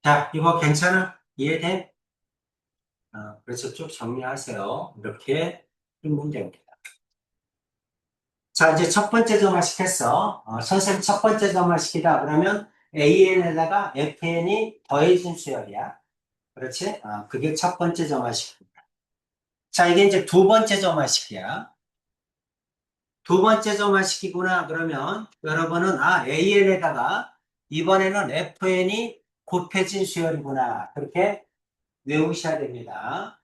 자, 이거 괜찮아? 이해돼? 그래서 쭉 정리하세요. 이렇게 풀면 됩니다. 자, 이제 첫 번째 점화 시켰어. 선생님 첫 번째 점화 시키다. 그러면 AN에다가 FN이 더해진 수열이야. 그렇지? 그게 첫 번째 점화 시키. 자, 이게 이제 두 번째 점화 시키야. 두 번째 점화 시키구나. 그러면 여러분은, AN에다가 이번에는 FN이 곱해진 수열이구나. 그렇게 외우셔야 됩니다.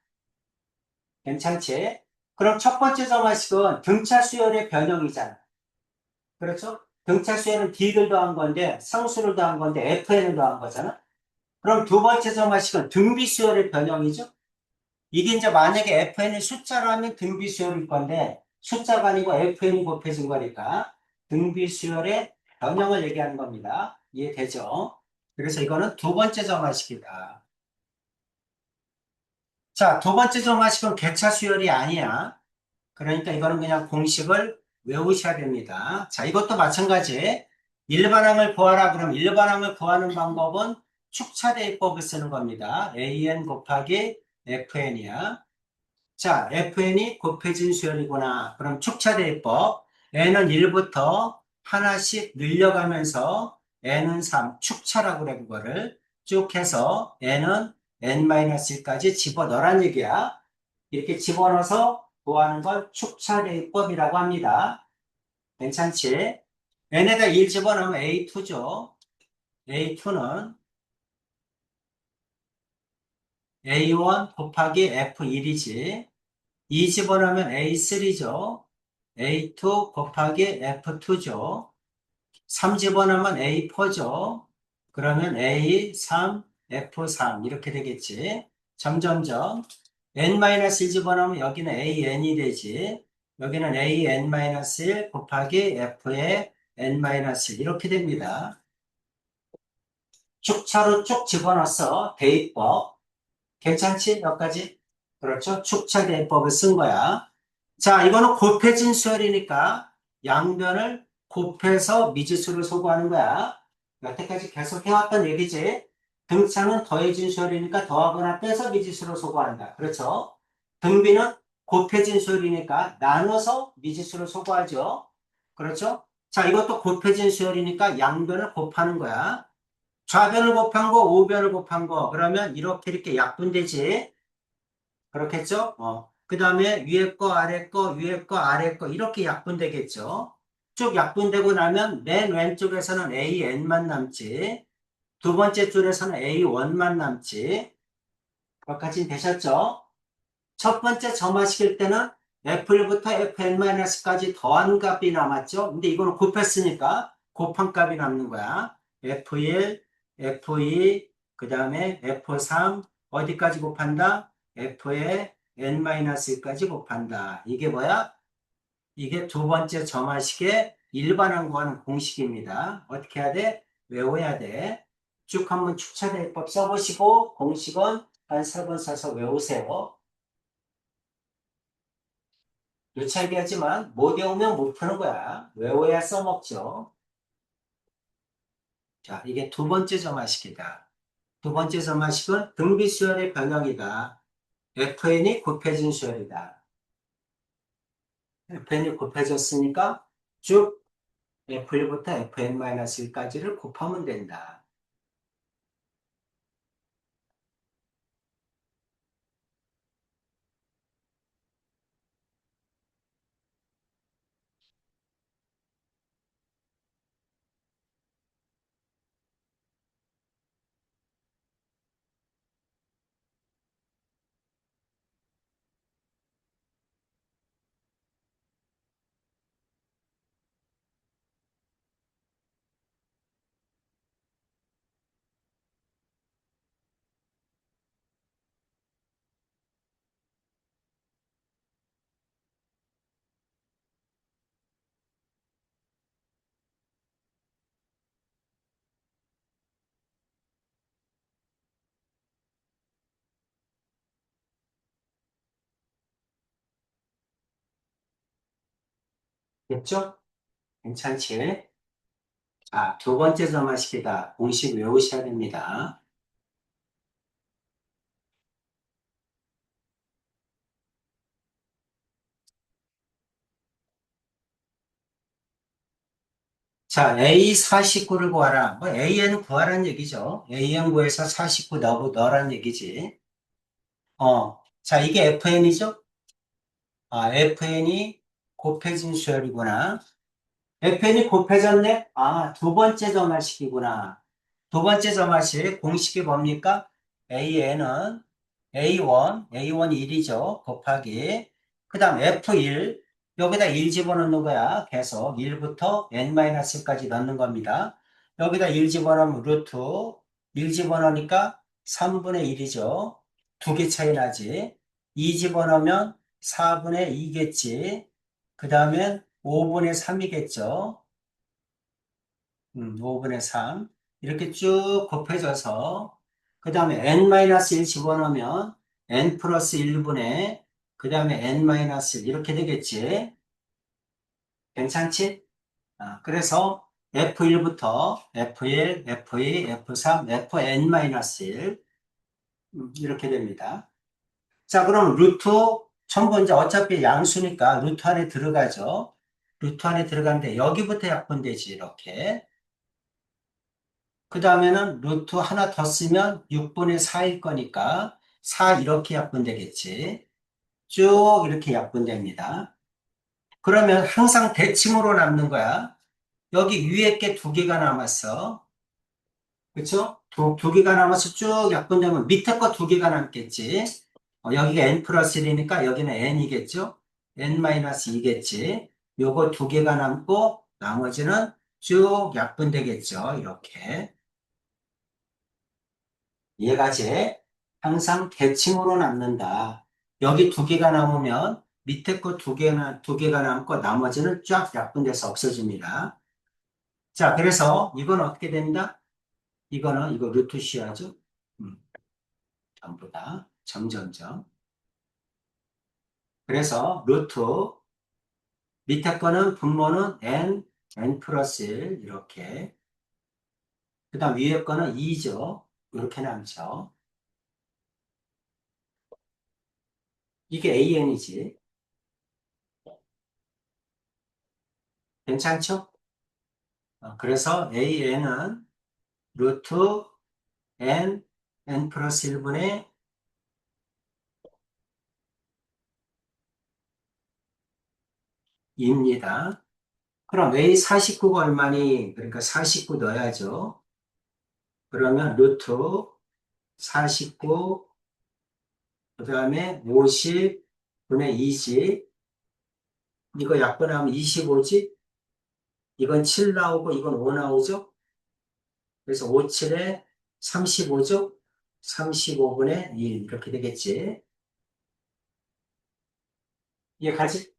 괜찮지? 그럼 첫 번째 점화식은 등차 수열의 변형이잖아. 그렇죠? 등차 수열은 D를 더한 건데, 상수를 더한 건데, FN을 더한 거잖아? 그럼 두 번째 점화식은 등비 수열의 변형이죠? 이게 이제 만약에 FN이 숫자라면 등비 수열일 건데, 숫자가 아니고 FN이 곱해진 거니까, 등비 수열의 변형을 얘기하는 겁니다. 이해되죠? 그래서 이거는 두 번째 점화식이다. 자, 두 번째 점화식은 개차 수열이 아니야. 그러니까 이거는 그냥 공식을 외우셔야 됩니다. 자, 이것도 마찬가지. 일반항을 구하라. 그럼 일반항을 구하는 방법은 축차대입법을 쓰는 겁니다. AN 곱하기 FN이야. 자, FN이 곱해진 수열이구나. 그럼 축차대입법. N은 1부터 하나씩 늘려가면서 N은 3, 축차라고 그래, 그거를. 쭉 해서 N은 N-1까지 집어넣으란 얘기야. 이렇게 집어넣어서 구하는 걸 축차대입법이라고 합니다. 괜찮지? N에다 1 집어넣으면 A2죠. A2는 A1 곱하기 F1이지. 2 집어넣으면 A3죠. A2 곱하기 F2죠. 3 집어넣으면 A4죠. 그러면 A3, F3 이렇게 되겠지. 점점점 N-1 집어넣으면 여기는 AN이 되지. 여기는 AN-1 곱하기 F의 N-1 이렇게 됩니다. 축차로 쭉 집어넣어서 대입법. 괜찮지? 여기까지? 그렇죠? 축차 대입법을 쓴 거야. 자, 이거는 곱해진 수열이니까 양변을 곱해서 미지수를 소구하는 거야. 여태까지 계속 해왔던 얘기지. 등차는 더해진 수열이니까 더하거나 빼서 미지수를 소구한다. 그렇죠? 등비는 곱해진 수열이니까 나눠서 미지수를 소구하죠. 그렇죠? 자, 이것도 곱해진 수열이니까 양변을 곱하는 거야. 좌변을 곱한 거, 우변을 곱한 거. 그러면 이렇게 약분되지. 그렇겠죠? 그 다음에 위에 거, 아래 거, 위에 거, 아래 거 이렇게 약분되겠죠? 쭉 약분되고 나면 맨 왼쪽에서는 AN만 남지. 두 번째 줄에서는 A1만 남지. 여기까지 되셨죠? 첫 번째 점화시킬 때는 F1부터 Fn-까지 더한 값이 남았죠? 근데 이거는 곱했으니까 곱한 값이 남는 거야. F1, F2, 그 다음에 F3, 어디까지 곱한다? F의 N-1까지 곱한다. 이게 뭐야? 이게 두 번째 점화식의 일반항 구하는 공식입니다. 어떻게 해야 돼? 외워야 돼. 쭉 한번 축차대입법 써보시고 공식은 한 세 번 써서 외우세요. 유찰기하지만 못 외우면 못 푸는 거야. 외워야 써먹죠. 자, 이게 두 번째 점화식이다. 두 번째 점화식은 등비수열의 변형이다. FN이 곱해진 수열이다. FN이 곱해졌으니까 쭉 F1부터 Fn-1까지를 곱하면 된다. 됐죠? 괜찮지? 자, 두 번째 점화식이다. 공식 외우셔야 됩니다. 자, A49를 구하라. 뭐 AN 구하라는 얘기죠. AN 구해서 49 넣으라는 얘기지. 자, 이게 FN이죠? 아, FN이 곱해진 수열이구나. FN이 곱해졌네? 아, 두 번째 점화식이구나. 두 번째 점화식 공식이 뭡니까? AN은 A1 1이죠. 곱하기. 그 다음 F1, 여기다 1 집어넣는 거야. 계속 1부터 N-1까지 넣는 겁니다. 여기다 1 집어넣으면 루트, 1 집어넣으니까 3분의 1이죠. 두 개 차이 나지. 2 집어넣으면 4분의 2겠지. 그 다음에 5분의 3이겠죠. 5분의 3. 이렇게 쭉 곱해져서, 그 다음에 n-1 집어넣으면 n 플러스 1분의, 그 다음에 n-1 이렇게 되겠지. 괜찮지? 그래서 F1부터 F1, F2, F3, Fn-1 이렇게 됩니다. 자, 그럼 루트 전부 이제 어차피 양수니까 루트 안에 들어가죠. 루트 안에 들어가는데 여기부터 약분되지 이렇게. 그 다음에는 루트 하나 더 쓰면 6분의 4일 거니까 4 이렇게 약분되겠지. 쭉 이렇게 약분됩니다. 그러면 항상 대칭으로 남는 거야. 여기 위에 게 두 개가 남았어. 그쵸? 두 개가 남아서 쭉 약분되면 밑에 거 두 개가 남겠지. 여기가 n 플러스 1이니까 여기는 n이겠죠? n-2겠지. 요거 두 개가 남고 나머지는 쭉 약분되겠죠. 이렇게. 이해가지? 항상 대칭으로 남는다. 여기 두 개가 남으면 밑에 거 두 개가 남고 나머지는 쫙 약분돼서 없어집니다. 자, 그래서 이건 어떻게 된다? 이거는 이거 루트 씌워죠? 음, 전부 다 점점점. 그래서 루트 밑에 거는 분모는 n 플러스 1 이렇게. 그 다음 위에 거는 2죠. 이렇게 남죠. 이게 an이지. 괜찮죠? 그래서 an은 루트 n 플러스 1분의 2입니다. 그럼 A49가 얼마니? 그러니까 49 넣어야죠. 그러면 루트 49, 그 다음에 50분의 2지. 이거 약분하면 25지? 이건 7 나오고 이건 5 나오죠? 그래서 5, 7에 35죠? 35분의 1 이렇게 되겠지. 이해가지?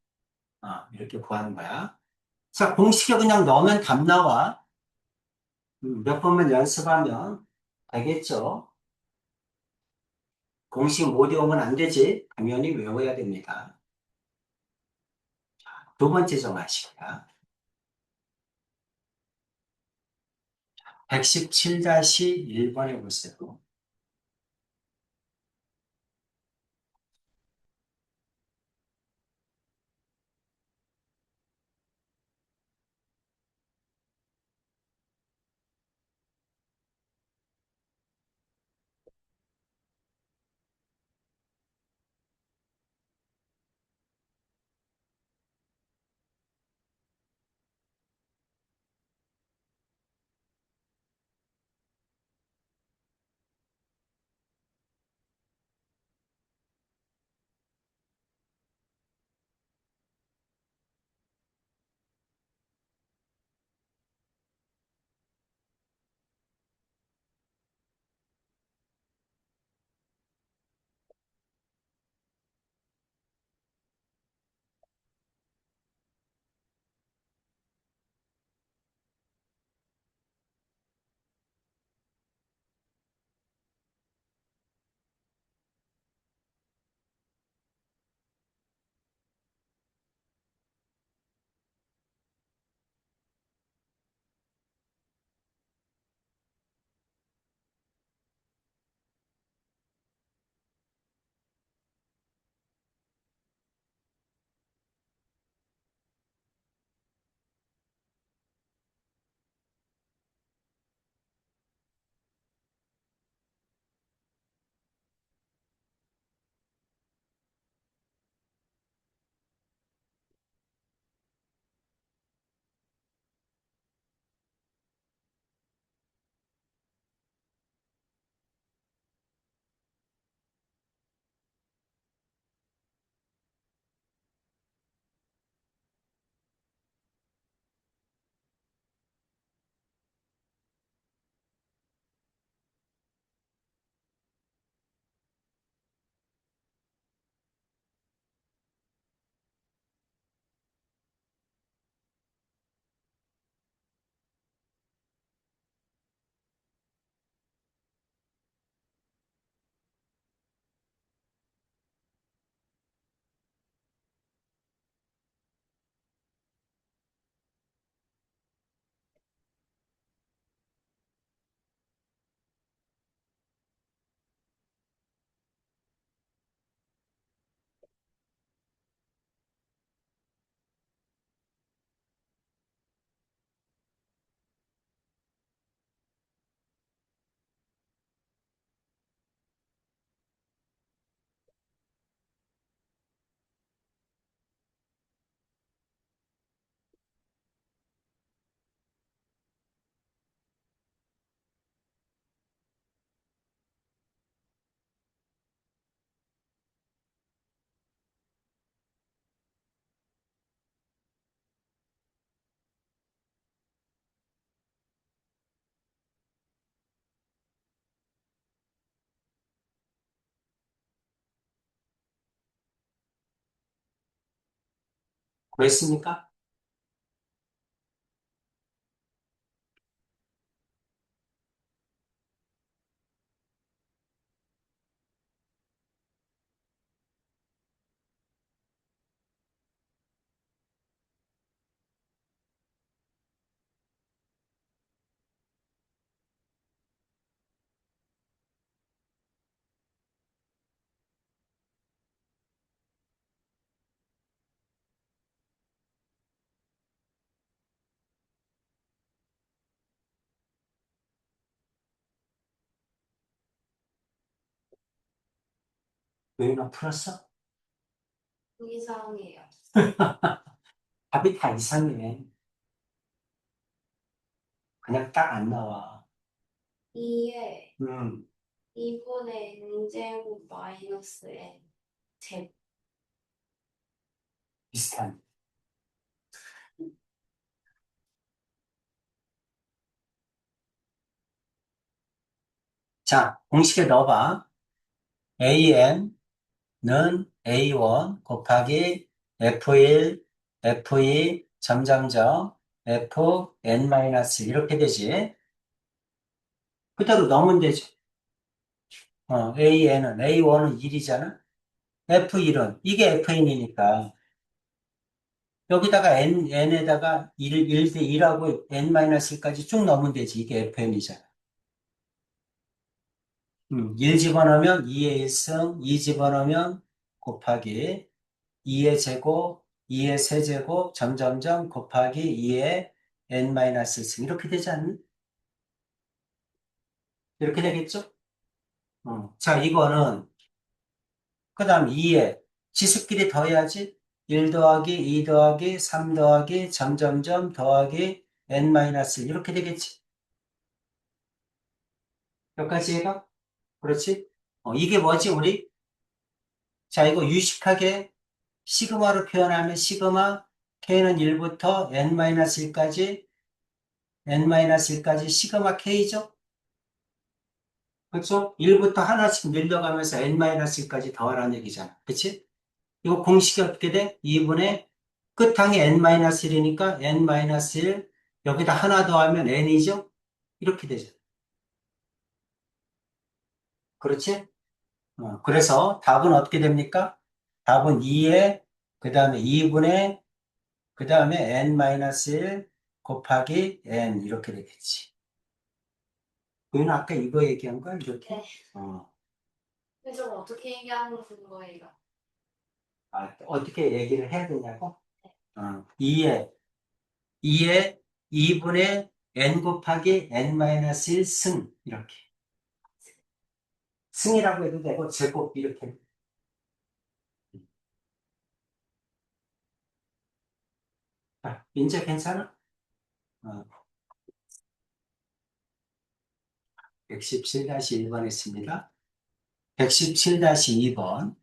이렇게 구하는 거야. 자, 공식에 그냥 넣으면 답 나와. 몇 번만 연습하면 되겠죠. 공식 못 외우면 안 되지. 당연히 외워야 됩니다. 두 번째 정하시고요. 117-1번에 보세요. 그랬습니까? 왜나 풀었어? 이상해요. 답이 다 이상해. 그냥 딱 안 나와. 2에 음, 2분의 n제곱 마이너스 n 제곱. 비슷한. 자, 공식에 넣어봐. an은 a1 곱하기 f1, f2, 점점점, fn-1 이렇게 되지. 그대로 넣으면 되죠. a1은 1이잖아. f1은 이게 fn이니까 여기다가 n에다가 1대 1하고 n-1까지 쭉 넣으면 되지. 이게 fn이잖아. 1 집어넣으면 2의 1승, 2 집어넣으면 곱하기 2의 제곱, 2의 세제곱, 점점점 곱하기 2의 n-1승. 이렇게 되지 않니? 이렇게 되겠죠? 자, 이거는, 그 다음 2에 지수끼리 더해야지. 1 더하기 2 더하기 3 더하기 점점점 더하기 n-1 이렇게 되겠지. 여기까지 해가? 그렇지? 이게 뭐지, 우리? 자, 이거 유식하게 시그마로 표현하면 시그마 k는 1부터 n-1까지 n-1까지 시그마 k죠? 그렇죠? 1부터 하나씩 늘려가면서 n-1까지 더하라는 얘기잖아. 그치? 이거 공식이 어떻게 돼? 2분의 끝항이 n-1이니까 n-1 여기다 하나 더하면 n이죠? 이렇게 되죠. 그렇지? 그래서 답은 어떻게 됩니까? 답은 2에 그 다음에 2분의 그 다음에 n-1 곱하기 n 이렇게 되겠지. 그는 아까 이거 얘기한 거야? 이렇게? 네. 어. 그래서 어떻게 얘기하는 거예요? 어떻게 얘기를 해야 되냐고? 2에 2분의 n 곱하기 n-1 승 이렇게. 승이라고 해도 되고 제곱 이렇게. 이제 괜찮아? 어, 117-1번 했습니다. 117-2번.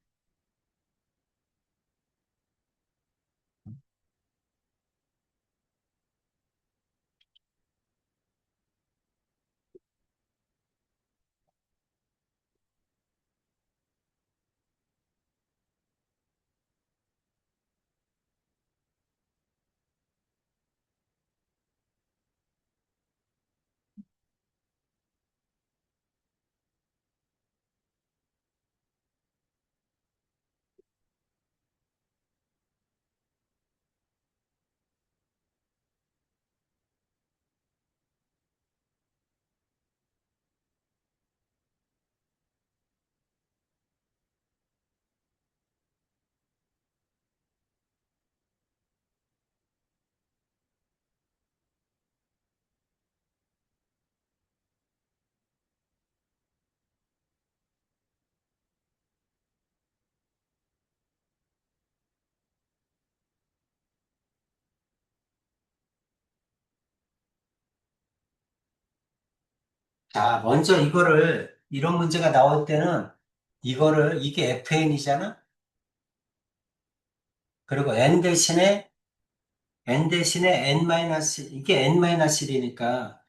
자, 먼저 이런 문제가 나올 때는 이게 FN이잖아? 그리고 n 대신에 이게 n-1이니까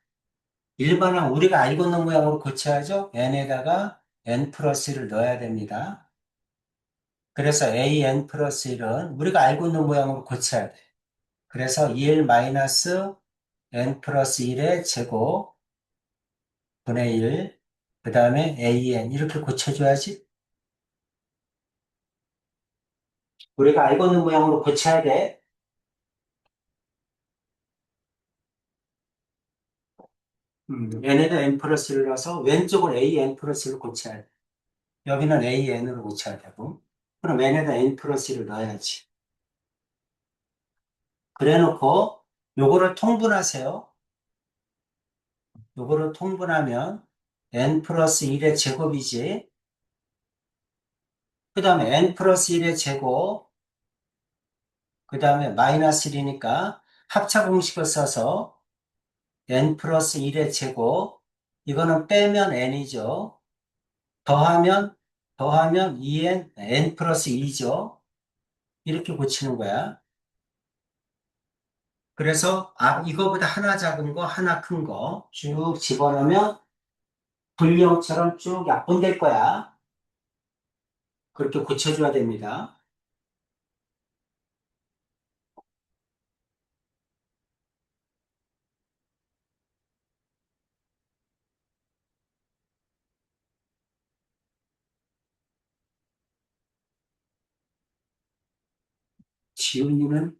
일반항 우리가 알고 있는 모양으로 고쳐야죠. n에다가 n 플러스를 넣어야 됩니다. 그래서 an 플러스 1은 우리가 알고 있는 모양으로 고쳐야 돼. 그래서 1 마이너스 n 플러스 1의 제곱 분의 1, 그 다음에 an 이렇게 고쳐줘야지. 우리가 알고 있는 모양으로 고쳐야 돼. 얘네도 n 플러스 1을 넣어서 왼쪽을 an 플러스 1을 고쳐야 돼. 여기는 an으로 고쳐야 되고. 그럼 n에다 n 플러스 1을 넣어야지. 그래 놓고 요거를 통분하세요. 요거를 통분하면 n 플러스 1의 제곱이지. 그 다음에 n 플러스 1의 제곱, 그 다음에 마이너스 1이니까 합차 공식을 써서 n 플러스 1의 제곱, 이거는 빼면 n이죠. 더하면 2n, n 플러스 2죠. 이렇게 고치는 거야. 그래서 이거보다 하나 작은 거, 하나 큰 거 쭉 집어넣으면 불량처럼 쭉 약분될 거야. 그렇게 고쳐줘야 됩니다. 지훈이는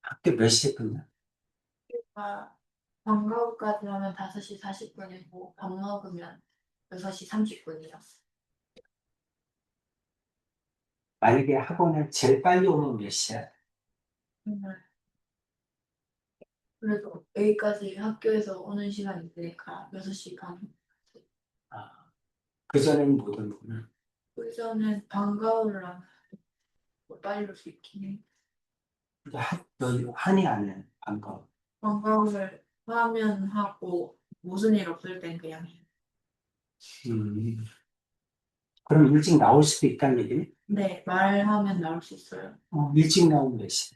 학교 몇 시에 끝나? 아, 방과후까지 하면 5시 40분이고 밥 먹으면 6시 30분이요. 만약에 학원에 제일 빨리 오면 몇 시야? 정말. 그래도 여기까지 학교에서 오는 시간이 있으니까 6시 반. 아, 그전에는 못 오는구나. 그전엔 방과후를 하면 빨리 올 수 있긴 해. 근데 너희 한이 안 해, 반가. 방과후를 하면 하고 무슨 일 없을 땐 그냥 해. 음, 그럼 일찍 나올 수도 있다는 얘기네? 네, 말하면 나올 수 있어요. 일찍 나오면 몇 시?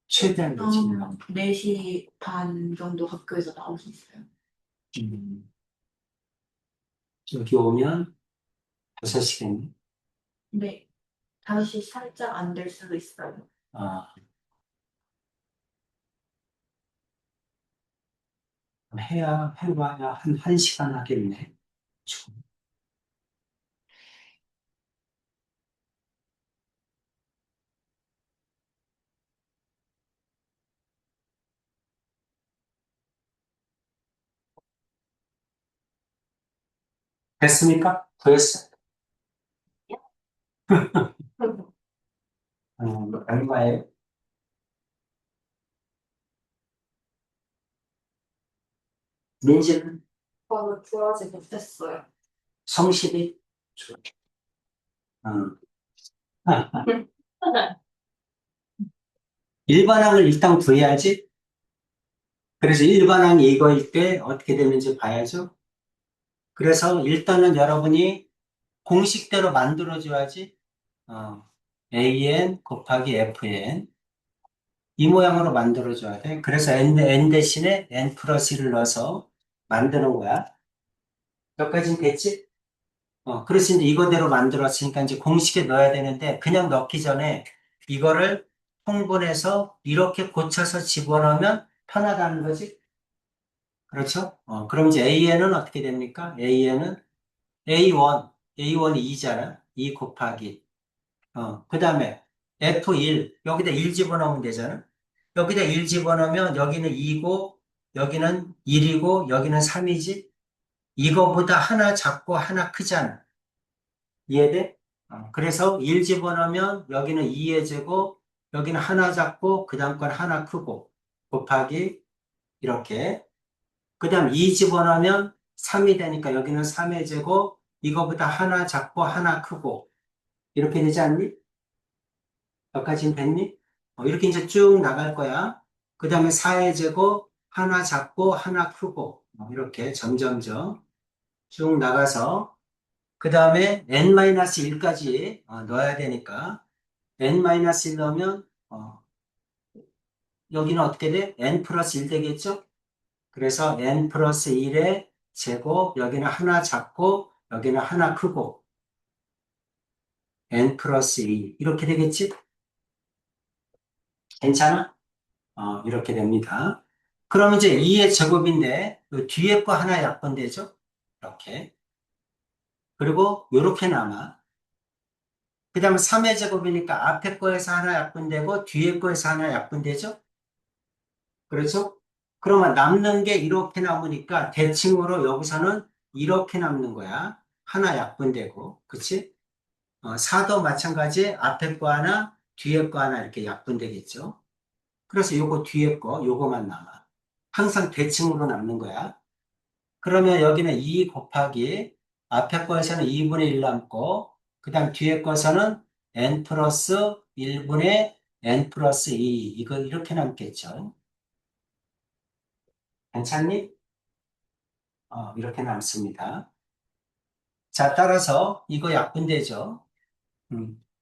최대한 일찍 나오 4시 반 정도 학교에서 나올 수 있어요. 음, 여기 오면 6시겠네. 네, 5시 살짝 안 될 수도 있어요. 아, 해봐야 한 1시간 하겠네. 됐습니까? 됐어. 얼마예요? 민지는 저는 구하지 못했어요. 성실히? 어. 일반항을 일단 구해야지. 그래서 일반항이 이거일 때 어떻게 되는지 봐야죠. 그래서 일단은 여러분이 공식대로 만들어줘야지. AN 곱하기 FN 이 모양으로 만들어줘야 돼. 그래서 N 대신에 N 플러스 1을 넣어서 만드는 거야. 여기까지는 됐지? 그래서 이제 이거대로 만들었으니까 이제 공식에 넣어야 되는데 그냥 넣기 전에 이거를 통분해서 이렇게 고쳐서 집어넣으면 편하다는 거지. 그렇죠? 그럼 이제 AN은 어떻게 됩니까? AN은 A1이 2잖아. 2 곱하기. 그 다음에 F1, 여기다 1 집어넣으면 되잖아. 여기다 1 집어넣으면 여기는 2고, 여기는 1이고, 여기는 3이지. 이거보다 하나 작고 하나 크잖아. 이해돼? 그래서 1 집어넣으면 여기는 2의 제곱, 여기는 하나 작고, 그 다음 건 하나 크고, 곱하기, 이렇게. 그 다음 2 집어넣으면 3이 되니까 여기는 3의 제곱, 이거보다 하나 작고 하나 크고, 이렇게 되지 않니? 여기까지는 됐니? 이렇게 이제 쭉 나갈 거야. 그 다음에 4의 제곱, 하나 작고 하나 크고, 이렇게 점점점 쭉 나가서, 그 다음에 n-1까지 넣어야 되니까, n-1 넣으면, 여기는 어떻게 돼? n 플러스 1 되겠죠? 그래서 n 플러스 1의 제곱, 여기는 하나 작고, 여기는 하나 크고, n 플러스 2 이렇게 되겠지? 괜찮아? 이렇게 됩니다. 그럼 이제 2의 제곱인데 그 뒤에 거 하나 약분되죠? 이렇게. 그리고 이렇게 남아. 그 다음에 3의 제곱이니까 앞에 거에서 하나 약분되고 뒤에 거에서 하나 약분되죠? 그렇죠? 그러면 남는 게 이렇게 남으니까 대칭으로 여기서는 이렇게 남는 거야. 하나 약분되고, 그치? 4도 마찬가지 앞에 거 하나, 뒤에 거 하나 이렇게 약분되겠죠? 그래서 요거 뒤에 거, 요거만 남아. 항상 대칭으로 남는 거야. 그러면 여기는 2 곱하기 앞에 거에서는 2분의 1 남고, 그 다음 뒤에 거에서는 n 플러스 1분의 n 플러스 2, 이거 이렇게 남겠죠? 괜찮니? 이렇게 남습니다. 자, 따라서 이거 약분되죠.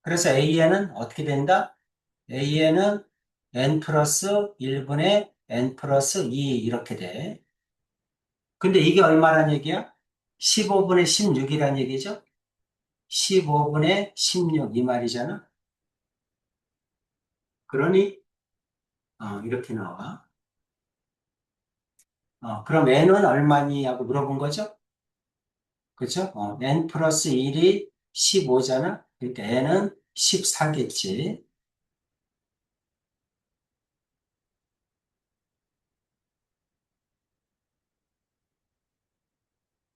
그래서 AN은 어떻게 된다? AN은 n 플러스 1분의 n 플러스 2 이렇게 돼. 근데 이게 얼마란 얘기야? 15분의 16이란 얘기죠? 15분의 16 이 말이잖아. 그러니 이렇게 나와. 그럼 n은 얼마니? 하고 물어본 거죠? 그죠? n 플러스 1이 15잖아. 그러니까 n은 14겠지.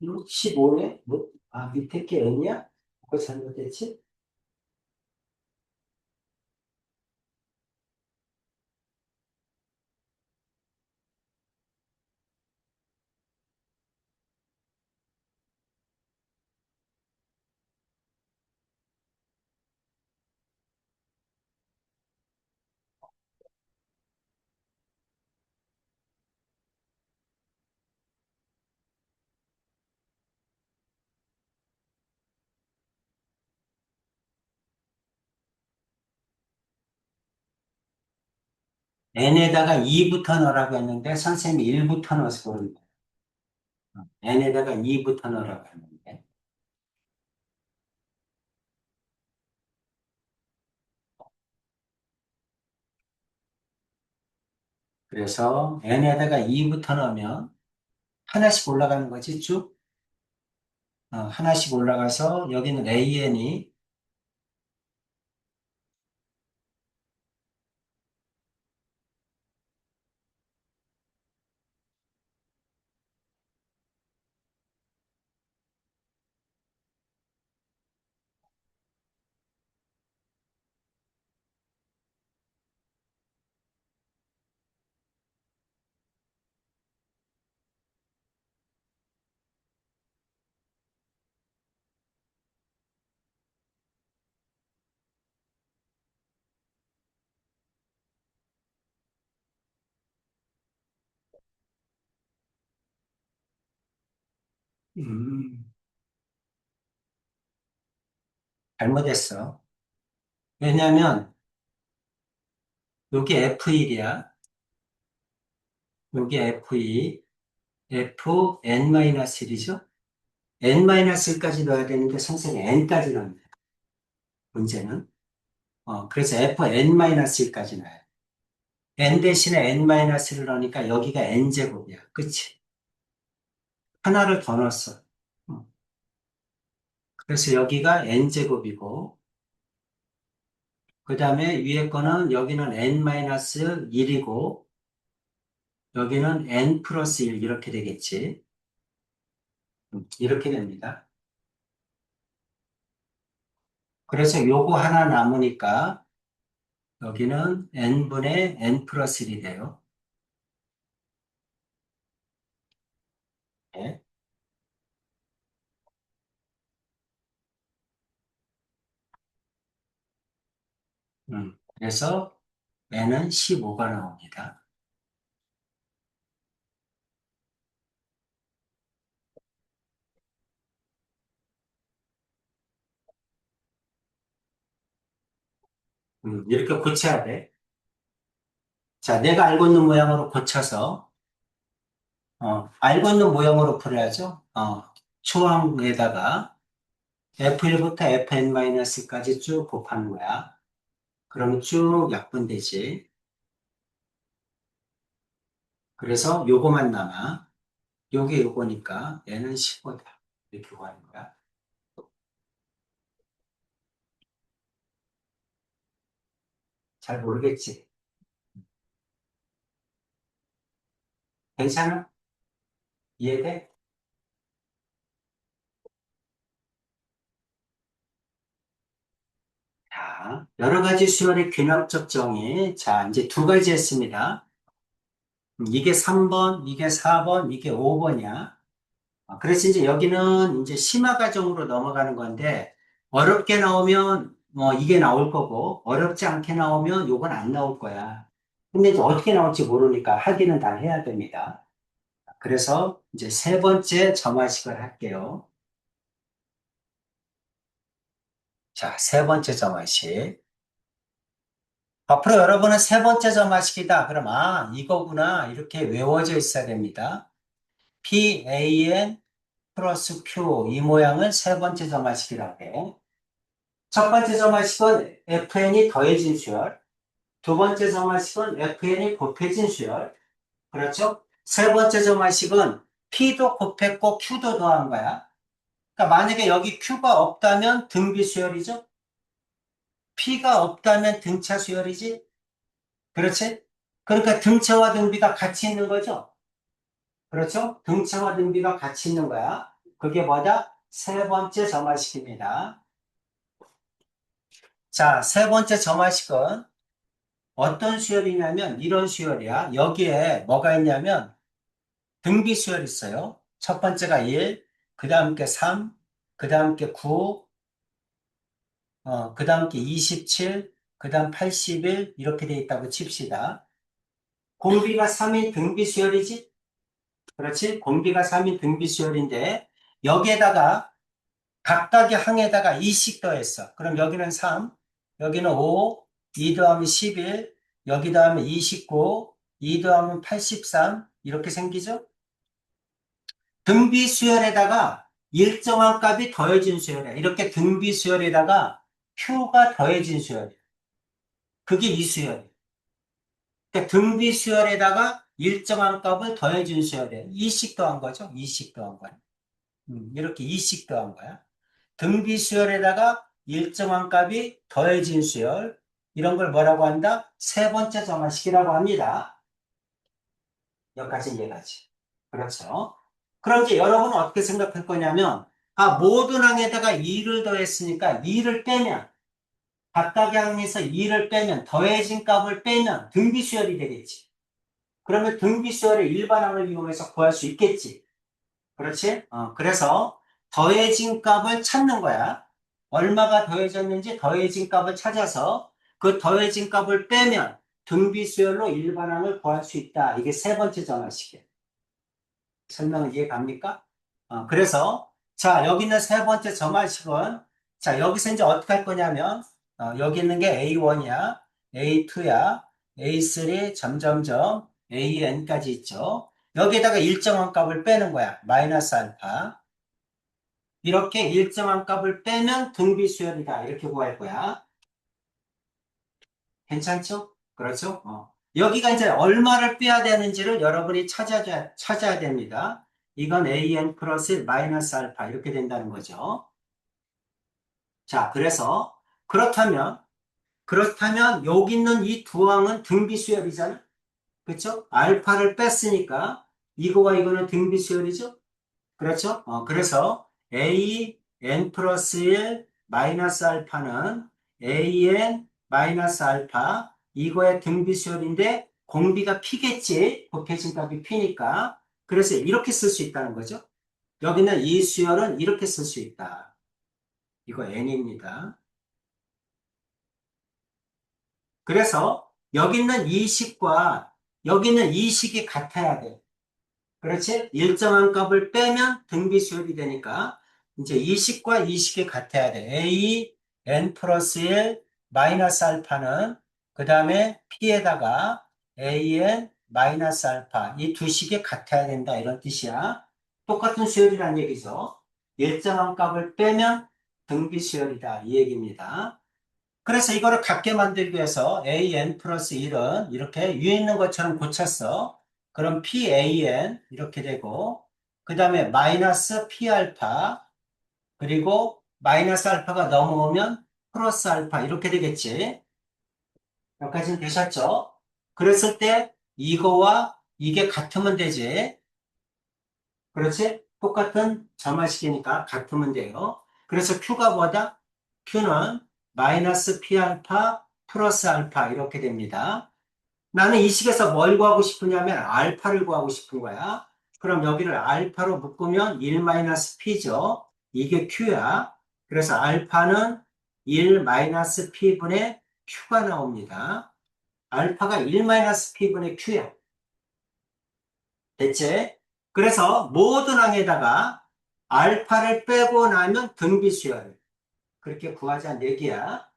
15에? 뭐? 밑에 게 n이야? 그거 잘못했지? n에다가 2부터 넣으라고 했는데 선생님이 1부터 넣어서 그런 거야. n에다가 2부터 넣으라고 했는데. 그래서 n에다가 2부터 넣으면 하나씩 올라가는 거지, 쭉. 하나씩 올라가서 여기는 an이 음, 잘못했어. 왜냐면 여기 F1이야. 여기 F2, Fn-1이죠? n-1까지 넣어야 되는데 선생님 n까지 넣는다. 문제는. 그래서 Fn-1까지 넣어야 돼. n 대신에 n-를 넣으니까 여기가 n제곱이야. 그치? 하나를 더 넣었어. 어, 그래서 여기가 n제곱이고, 그 다음에 위에 거는 여기는 n-1이고, 여기는 n 플러스 1 이렇게 되겠지. 이렇게 됩니다. 그래서 요거 하나 남으니까 여기는 n분의 n 플러스 1이 돼요. 네. 그래서 n은 15가 나옵니다. 이렇게 고쳐야 돼. 자, 내가 알고 있는 모양으로 고쳐서, 알고 있는 모양으로 풀어야죠. 초항에다가 F1부터 Fn-까지 쭉 곱하는 거야. 그러면 쭉 약분되지. 그래서 요거만 남아. 요게 요거니까 얘는 15다. 이렇게 구하는 거야. 잘 모르겠지? 괜찮아? 이해돼? 자, 여러 가지 수열의 균형적 정의. 자, 이제 두 가지 했습니다. 이게 3번, 이게 4번, 이게 5번이야. 그래서 이제 여기는 이제 심화 과정으로 넘어가는 건데, 어렵게 나오면 뭐 이게 나올 거고, 어렵지 않게 나오면 요건 안 나올 거야. 근데 이제 어떻게 나올지 모르니까 하기는 다 해야 됩니다. 그래서 이제 세 번째 점화식을 할게요. 자, 세 번째 점화식. 앞으로 여러분은 세 번째 점화식이다. 그럼, 이거구나. 이렇게 외워져 있어야 됩니다. PAN 플러스 Q. 이 모양을 세 번째 점화식이라고 해. 첫 번째 점화식은 FN이 더해진 수열. 두 번째 점화식은 FN이 곱해진 수열. 그렇죠? 세 번째 점화식은 P도 곱했고 Q도 더한 거야. 그러니까 만약에 여기 Q가 없다면 등비 수열이죠? P가 없다면 등차 수열이지? 그렇지? 그러니까 등차와 등비가 같이 있는 거죠? 그렇죠? 등차와 등비가 같이 있는 거야. 그게 뭐다? 세 번째 점화식입니다. 자, 세 번째 점화식은 어떤 수열이냐면 이런 수열이야. 여기에 뭐가 있냐면 등비 수열이 있어요. 첫 번째가 1, 그 다음 게 3, 그 다음 게 9, 그 다음 게 27, 그 다음 81 이렇게 돼 있다고 칩시다. 공비가 3인 등비 수열이지? 그렇지? 공비가 3인 등비 수열인데 여기에다가 각각의 항에다가 2씩 더했어. 그럼 여기는 3, 여기는 5, 2 더하면 11, 여기 더하면 29, 2 더하면 83 이렇게 생기죠? 등비 수열에다가 일정한 값이 더해진 수열이야. 이렇게 등비 수열에다가 Q가 더해진 수열이야. 그게 이 수열이야. 그러니까 등비 수열에다가 일정한 값을 더해준 수열이야. 2씩 더한 거죠? 2씩 더한 거야. 이렇게 2씩 더한 거야. 등비 수열에다가 일정한 값이 더해진 수열. 이런 걸 뭐라고 한다? 세 번째 점화식이라고 합니다. 여기까지 이해가지. 그렇죠. 그럼 이제 여러분은 어떻게 생각할 거냐면, 모든 항에다가 2를 더했으니까 2를 빼면, 각각의 항에서 2를 빼면, 더해진 값을 빼면 등비수열이 되겠지. 그러면 등비수열의 일반항을 이용해서 구할 수 있겠지. 그렇지? 그래서 더해진 값을 찾는 거야. 얼마가 더해졌는지 더해진 값을 찾아서 그 더해진 값을 빼면 등비수열로 일반항을 구할 수 있다. 이게 세 번째 정화식이에요. 설명은 이해 갑니까? 그래서, 자, 여기 있는 세 번째 점화식은, 자, 여기서 이제 어떻게 할 거냐면, 여기 있는 게 A1이야, A2야, A3, 점점점, AN까지 있죠. 여기에다가 일정한 값을 빼는 거야. 마이너스 알파. 이렇게 일정한 값을 빼면 등비수열이다. 이렇게 구할 거야. 괜찮죠? 그렇죠? 여기가 이제 얼마를 빼야 되는지를 여러분이 찾아야 됩니다. 이건 an 플러스 마이너스 알파 이렇게 된다는 거죠. 자, 그래서 그렇다면 여기 있는 이 두 항은 등비수열이잖아. 그렇죠? 알파를 뺐으니까 이거와 이거는 등비수열이죠. 그렇죠? 그래서 a n 플러스 1 마이너스 알파는 a n 마이너스 알파 이거의 등비수열인데 공비가 p겠지. 곱해진 값이 p니까. 그래서 이렇게 쓸 수 있다는 거죠. 여기는 이 수열은 이렇게 쓸 수 있다. 이거 n입니다. 그래서 여기 있는 이 식과 여기 있는 이 식이 같아야 돼. 그렇지? 일정한 값을 빼면 등비수열이 되니까 이제 이식과 이식이 같아야 돼. A, n 플러스 1, 마이너스 알파는 그 다음에 P에다가 a, n 마이너스 알파 이 두 식이 같아야 된다 이런 뜻이야. 똑같은 수열이란 얘기죠. 일정한 값을 빼면 등비수열이다. 이 얘기입니다. 그래서 이거를 같게 만들기 위해서 an 플러스 1은 이렇게 위에 있는 것처럼 고쳤어. 그럼 pan 이렇게 되고 그 다음에 마이너스 p알파 그리고 마이너스 알파가 넘어오면 플러스 알파 이렇게 되겠지. 여기까지는 되셨죠? 그랬을 때 이거와 이게 같으면 되지. 그렇지? 똑같은 점화식이니까 같으면 돼요. 그래서 Q가 뭐다? Q는 마이너스 P알파 플러스 알파 이렇게 됩니다. 나는 이 식에서 뭘 구하고 싶으냐면 알파를 구하고 싶은 거야. 그럼 여기를 알파로 묶으면 1 마이너스 P죠. 이게 Q야. 그래서 알파는 1 마이너스 P분의 Q가 나옵니다. 알파가 1 마이너스 P분의 Q야. 됐지? 그래서 모든 항에다가 알파를 빼고 나면 등비수열. 그렇게 구하자는 얘기야.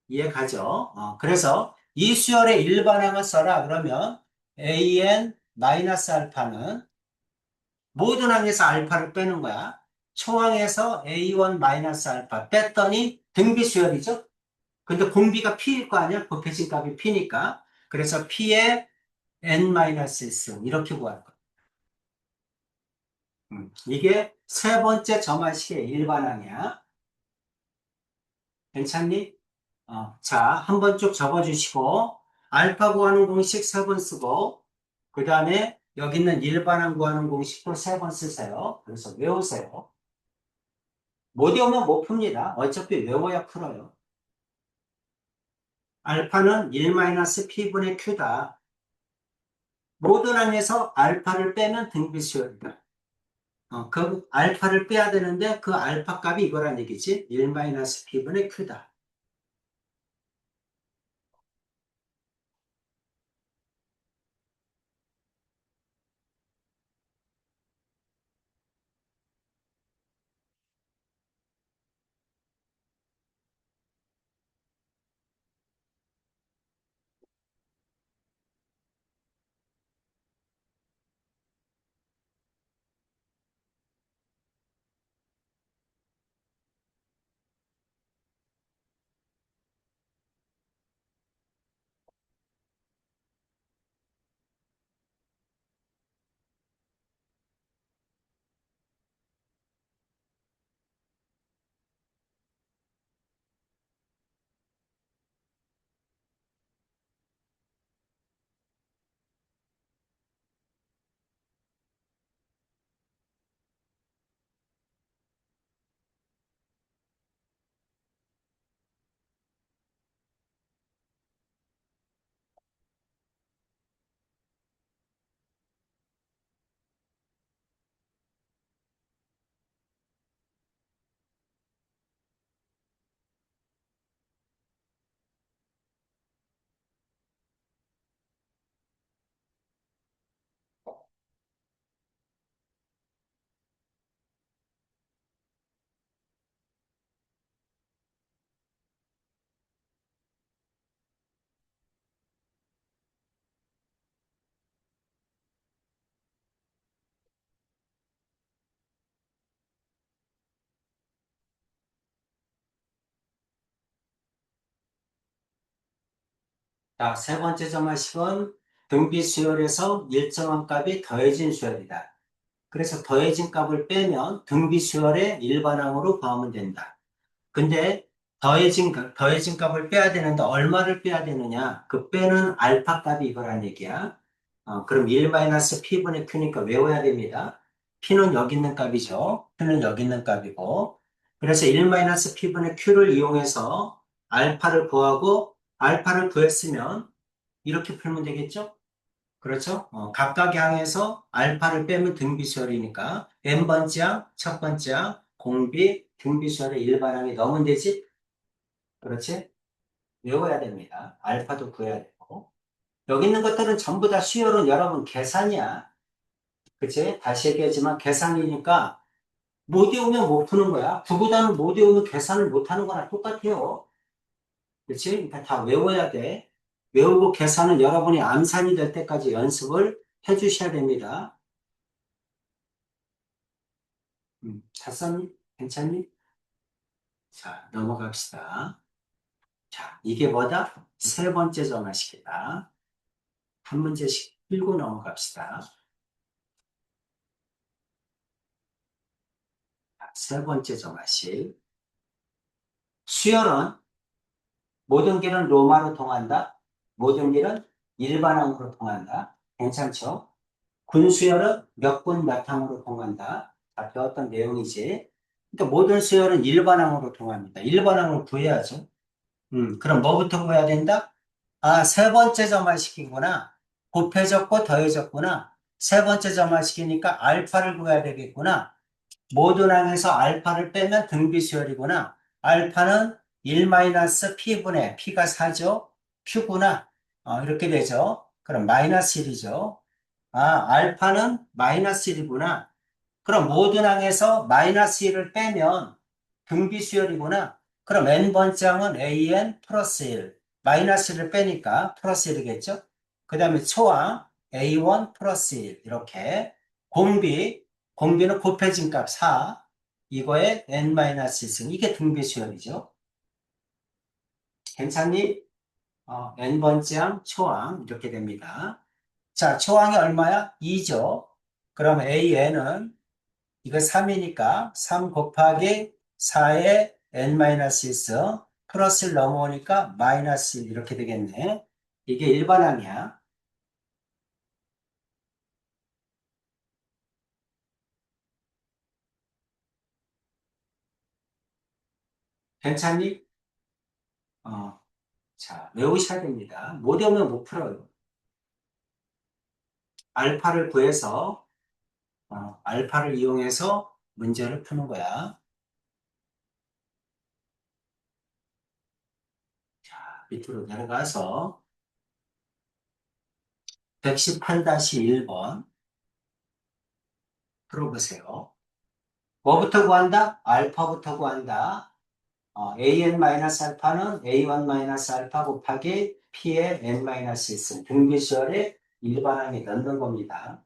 이해 가죠? 그래서 이 수열의 일반항을 써라. 그러면 an 마이너스 알파는 모든 항에서 알파를 빼는 거야. 초항에서 a1 마이너스 알파 뺐더니 등비수열이죠? 근데 공비가 p일 거 아니야? 곱해진 값이 p니까. 그래서 p의 n-1승 이렇게 구할 거야. 이게 세 번째 점화식의 일반항이야. 괜찮니? 자, 한번 쭉 적어주시고, 알파 구하는 공식 세 번 쓰고, 그 다음에 여기 있는 일반항 구하는 공식도 세 번 쓰세요. 그래서 외우세요. 못 외우면 못 풉니다. 어차피 외워야 풀어요. 알파는 1-P분의 Q다. 모든 항에서 알파를 빼면 등비수열이다. 그 알파를 빼야 되는데 그 알파 값이 이거란 얘기지. 1-P분의 Q다. 자, 세 번째 점화식은 등비수열에서 일정한 값이 더해진 수열이다. 그래서 더해진 값을 빼면 등비수열의 일반항으로 구하면 된다. 근데 더해진 값을 빼야 되는데 얼마를 빼야 되느냐? 그 빼는 알파 값이 이거란 얘기야. 그럼 1-P분의 Q니까 외워야 됩니다. P는 여기 있는 값이죠. Q는 여기 있는 값이고. 그래서 1-P분의 Q를 이용해서 알파를 구하고 알파를 구했으면 이렇게 풀면 되겠죠? 그렇죠? 각각 항에서 알파를 빼면 등비수열이니까 n번째 항, 첫 번째 항, 공비, 등비수열의 일반항이 넣으면 되지? 그렇지? 외워야 됩니다. 알파도 구해야 되고. 여기 있는 것들은 전부 다 수열은 여러분 계산이야. 그치? 다시 얘기하지만 계산이니까 못 외우면 못 푸는 거야. 구보다는 못 외우면 계산을 못 하는 거랑 똑같아요. 그치? 그러니까 다 외워야 돼. 외우고 계산은 여러분이 암산이 될 때까지 연습을 해 주셔야 됩니다. 다 썼니? 괜찮니? 자, 넘어갑시다. 자, 이게 뭐다? 세 번째 정화식이다. 한 문제씩 풀고 넘어갑시다. 자, 세 번째 정화식. 수열은 모든 길은 로마로 통한다. 모든 길은 일반항으로 통한다. 괜찮죠? 군수열은 몇 군 몇 항으로 통한다. 자, 배웠던 내용이지. 그러니까 모든 수열은 일반항으로 통합니다. 일반항을 구해야죠. 그럼 뭐부터 구해야 된다? 아, 세 번째 점화식이구나. 곱해졌고 더해졌구나. 세 번째 점화식이니까 알파를 구해야 되겠구나. 모든 항에서 알파를 빼면 등비수열이구나. 알파는 1-P분의 P가 4죠. Q구나. 이렇게 되죠. 그럼 마이너스 1이죠. 아, 알파는 마이너스 1이구나. 그럼 모든 항에서 마이너스 1을 빼면 등비수열이구나. 그럼 n번째 항은 an 플러스 1. 마이너스 1을 빼니까 플러스 1이겠죠? 그 다음에 초항 a1 플러스 1. 이렇게. 공비는 곱해진 값 4. 이거에 n-1승. 이게 등비수열이죠. 괜찮니? n번째 항 초항. 이렇게 됩니다. 자, 초항이 얼마야? 2죠. 그럼 an은 이거 3이니까 3 곱하기 4의 n-1승 플러스를 넘어오니까 마이너스 1 이렇게 되겠네. 이게 일반항이야. 괜찮니? 어, 자, 외우셔야 됩니다. 못 외우면 못 풀어요. 알파를 구해서 알파를 이용해서 문제를 푸는 거야. 자, 밑으로 내려가서 118-1번 풀어보세요. 뭐부터 구한다? 알파부터 구한다. an-알파는 a1-알파 곱하기 p의 n-1승 등비수열의 일반항에 넣는 겁니다.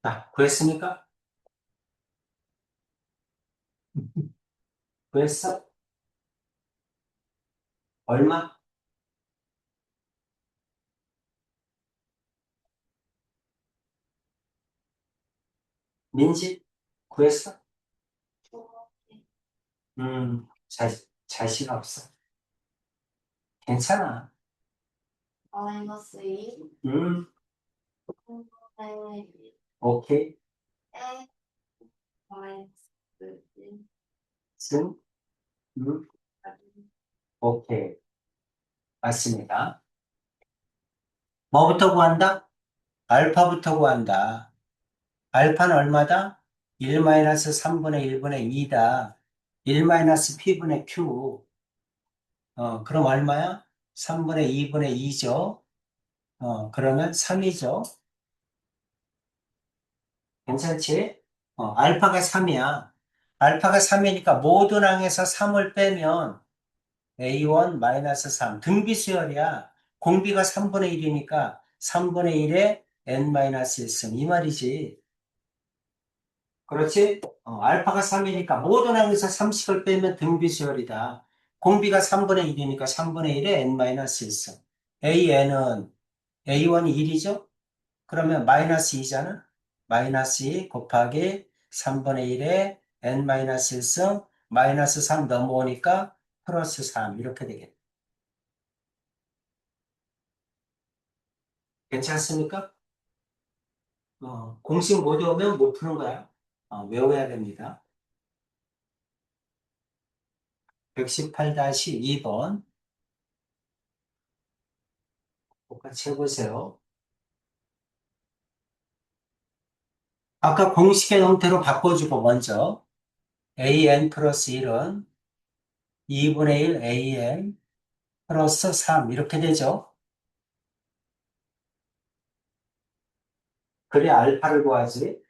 자, 구했습니까? 구했어? 얼마? 민지? 구했어? 자, 자신 없어. 괜찮아. 마이너스 2, 음, 3분의 오케이. 1에 마이너스 1, 승, 오케이. 맞습니다. 뭐부터 구한다? 알파부터 구한다. 알파는 얼마다? 1-3분의 1분의 2다. 1-P분의 Q. 그럼 얼마야? 3분의 2분의 2죠. 그러면 3이죠. 괜찮지? 알파가 3이야. 알파가 3이니까 모든 항에서 3을 빼면 A1-3. 등비수열이야. 공비가 3분의 1이니까 3분의 1에 N-1승. 이 말이지. 그렇지? 알파가 3이니까 모든 항에서 3씩을 빼면 등비수열이다. 공비가 3분의 1이니까 3분의 1에 N-1승. AN은 A1이 1이죠? 그러면 마이너스 2잖아? 마이너스 2 곱하기 3분의 1에 N-1승 마이너스 3 넘어오니까 플러스 3 이렇게 되겠다. 괜찮습니까? 공식 못 외우면 못 푸는 거야. 외워야 됩니다. 118-2번 똑같이 해보세요. 아까 공식의 형태로 바꿔주고 먼저 an 플러스 1은 2분의 1 an 플러스 3 이렇게 되죠. 그래 알파를 구하지.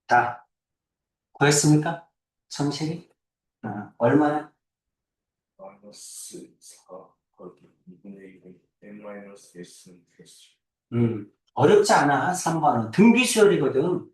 자, 구했습니까? 성실이? 얼마나? 마이너스 4 곱하기 2분의 1은 n-s는 됐어. 어렵지 않아. 3번은 등비수열이거든.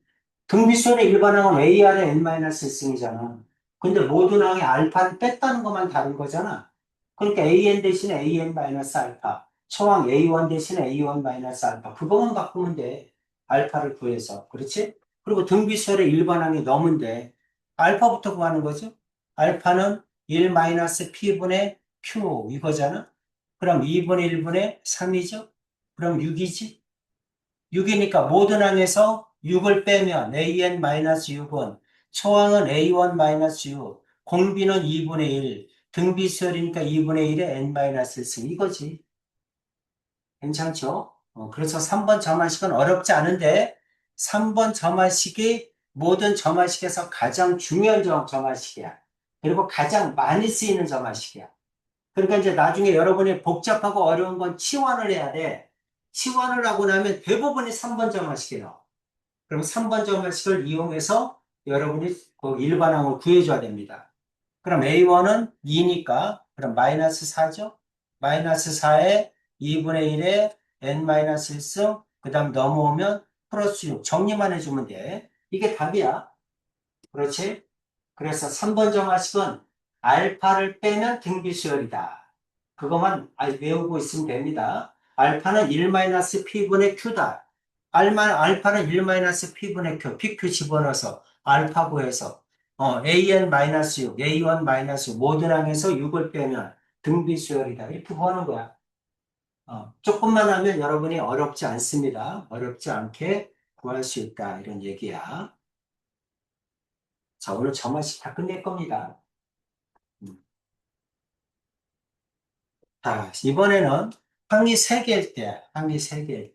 등비수열의 일반항은 AR의 N-1승이잖아. 근데 모든 항의 알파를 뺐다는 것만 다른 거잖아. 그러니까 AN 대신에 AN-알파, 초항 A1 대신에 A1-알파. 그거만 바꾸면 돼. 알파를 구해서. 그렇지? 그리고 등비수열의 일반항이 너면 돼. 알파부터 구하는 거죠. 알파는 1-P분의 Q 이거잖아. 그럼 2분의 1분의 3이죠. 그럼 6이지. 6이니까 모든 항에서 6을 빼면 an-6은 초항은 a1-6, 공비는 2분의 1, 등비수열이니까 2분의 1에 n-1승 이거지. 괜찮죠? 그래서 3번 점화식은 어렵지 않은데 3번 점화식이 모든 점화식에서 가장 중요한 점화식이야. 그리고 가장 많이 쓰이는 점화식이야. 그러니까 이제 나중에 여러분이 복잡하고 어려운 건 치환을 해야 돼. 치환을 하고 나면 대부분이 3번 점화식이에요. 그럼 3번 점화식을 이용해서 여러분이 그 일반항을 구해줘야 됩니다. 그럼 A1은 2니까 그럼 마이너스 4죠? 마이너스 4에 2분의 1에 n-1승 그 다음 넘어오면 플러스 6 정리만 해주면 돼. 이게 답이야. 그렇지? 그래서 3번 정하식은 알파를 빼면 등비수열이다. 그것만 외우고 있으면 됩니다. 알파는 1-p분의 q다. 알파는 1-p분의 q, pq 집어넣어서 알파 구해서 an-6, a1-6 모든 항에서 6을 빼면 등비수열이다. 이렇게 구하는 거야. 조금만 하면 여러분이 어렵지 않습니다. 어렵지 않게 구할 수 있다. 이런 얘기야. 자, 오늘 점화식 다 끝낼 겁니다. 자, 이번에는 항이 3개일 때, 항이 3개.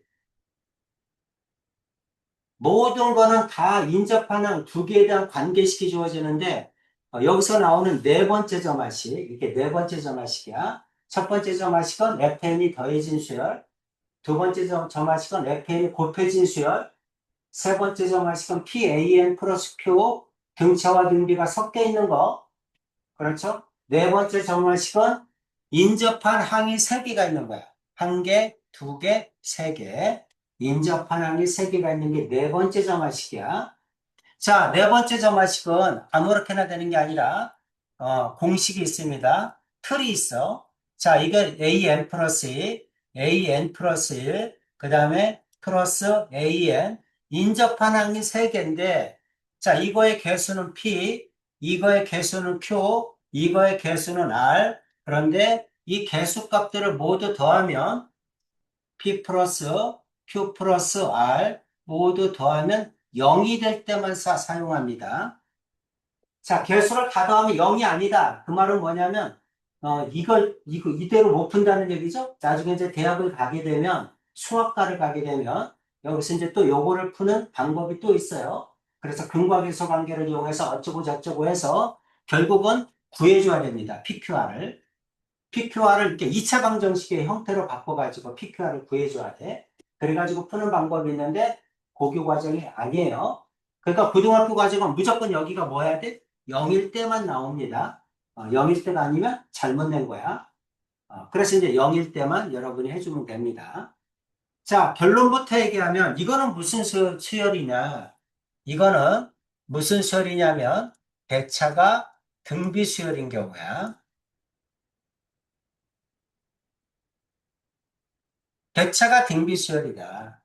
모든 거는 다 인접한 항 2개에 대한 관계식이 주어지는데, 여기서 나오는 네 번째 점화식, 이게 네 번째 점화식이야. 첫 번째 점화식은 FN이 더해진 수열, 두 번째 점화식은 FN이 곱해진 수열, 세 번째 점화식은 PAN 플러스 Q, 등차와 등비가 섞여 있는 거, 그렇죠? 네 번째 점화식은 인접한 항이 3개가 있는 거야. 1개, 2개, 3개. 인접한 항이 3개가 있는 게 네 번째 점화식이야. 자, 네 번째 점화식은 아무렇게나 되는 게 아니라 공식이 있습니다. 틀이 있어. 자, 이거 an 플러스 1, an 플러스 1, 그 다음에 플러스 an. 인접한 항이 3개인데, 자, 이거의 개수는 p, 이거의 개수는 q, 이거의 개수는 r. 그런데 이 개수 값들을 모두 더하면 p 플러스 q 플러스 r 모두 더하면 0이 될 때만 사용합니다. 자, 개수를 다 더하면 0이 아니다. 그 말은 뭐냐면, 이대로 못 푼다는 얘기죠? 나중에 이제 대학을 가게 되면, 수학과를 가게 되면, 여기서 이제 또 요거를 푸는 방법이 또 있어요. 그래서 근과계수 관계를 이용해서 어쩌고 저쩌고 해서, 결국은 구해줘야 됩니다. PQR을. PQR을 이렇게 2차 방정식의 형태로 바꿔가지고 PQR을 구해줘야 돼. 그래가지고 푸는 방법이 있는데, 고교 과정이 아니에요. 그러니까 고등학교 과정은 무조건 여기가 뭐 해야 돼? 0일 때만 나옵니다. 0일 때가 아니면 잘못 낸 거야. 그래서 이제 0일 때만 여러분이 해주면 됩니다. 자, 결론부터 얘기하면 이거는 무슨 수열이냐? 이거는 무슨 수열이냐면 대차가 등비 수열인 경우야. 대차가 등비 수열이다.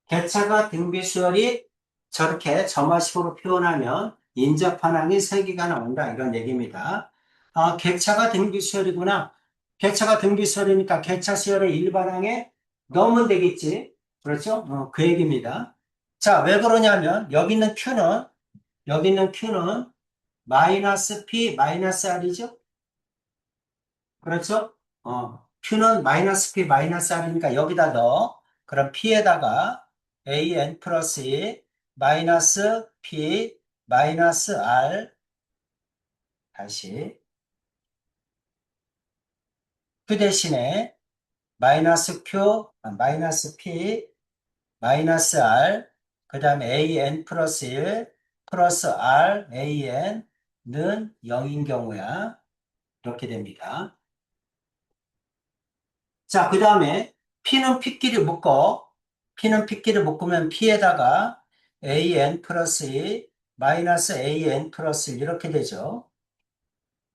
대차가 등비 수열이 저렇게 점화식으로 표현하면 인접한 항이 3개가 나온다 이런 얘기입니다. 객차가 등비수열이구나. 객차가 등비수열이니까 객차 수열의 일반항에 넣으면 되겠지. 그렇죠? 그 얘기입니다. 자, 왜 그러냐면 여기 있는 Q는 마이너스 P 마이너스 R이죠? 그렇죠? Q는 마이너스 P 마이너스 R이니까 여기다 넣어. 그럼 P에다가 AN 플러스 2 마이너스 P 마이너스 R 다시 Q 대신에 마이너스 Q 마이너스 P 마이너스 R 그 다음에 AN 플러스 1 플러스 R AN는 0인 경우야. 이렇게 됩니다. 자, 그 다음에 P는 P끼리 묶으면 P에다가 AN 플러스 2 마이너스 AN 플러스 1 이렇게 되죠.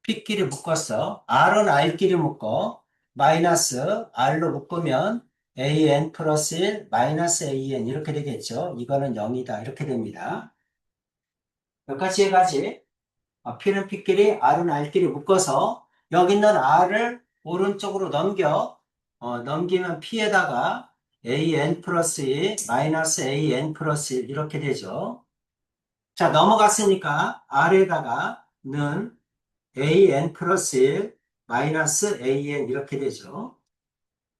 P끼리 묶었어. R은 R끼리 묶어. 마이너스 R로 묶으면 AN 플러스 1 마이너스 AN 이렇게 되겠죠. 이거는 0이다. 이렇게 됩니다. 여기까지 해가지. P는 P끼리 R은 R끼리 묶어서 여기 있는 R을 오른쪽으로 넘기면 P에다가 AN 플러스 2 마이너스 AN 플러스 1 이렇게 되죠. 자, 넘어갔으니까 아래에다가 는 AN 플러스 1 마이너스 AN 이렇게 되죠.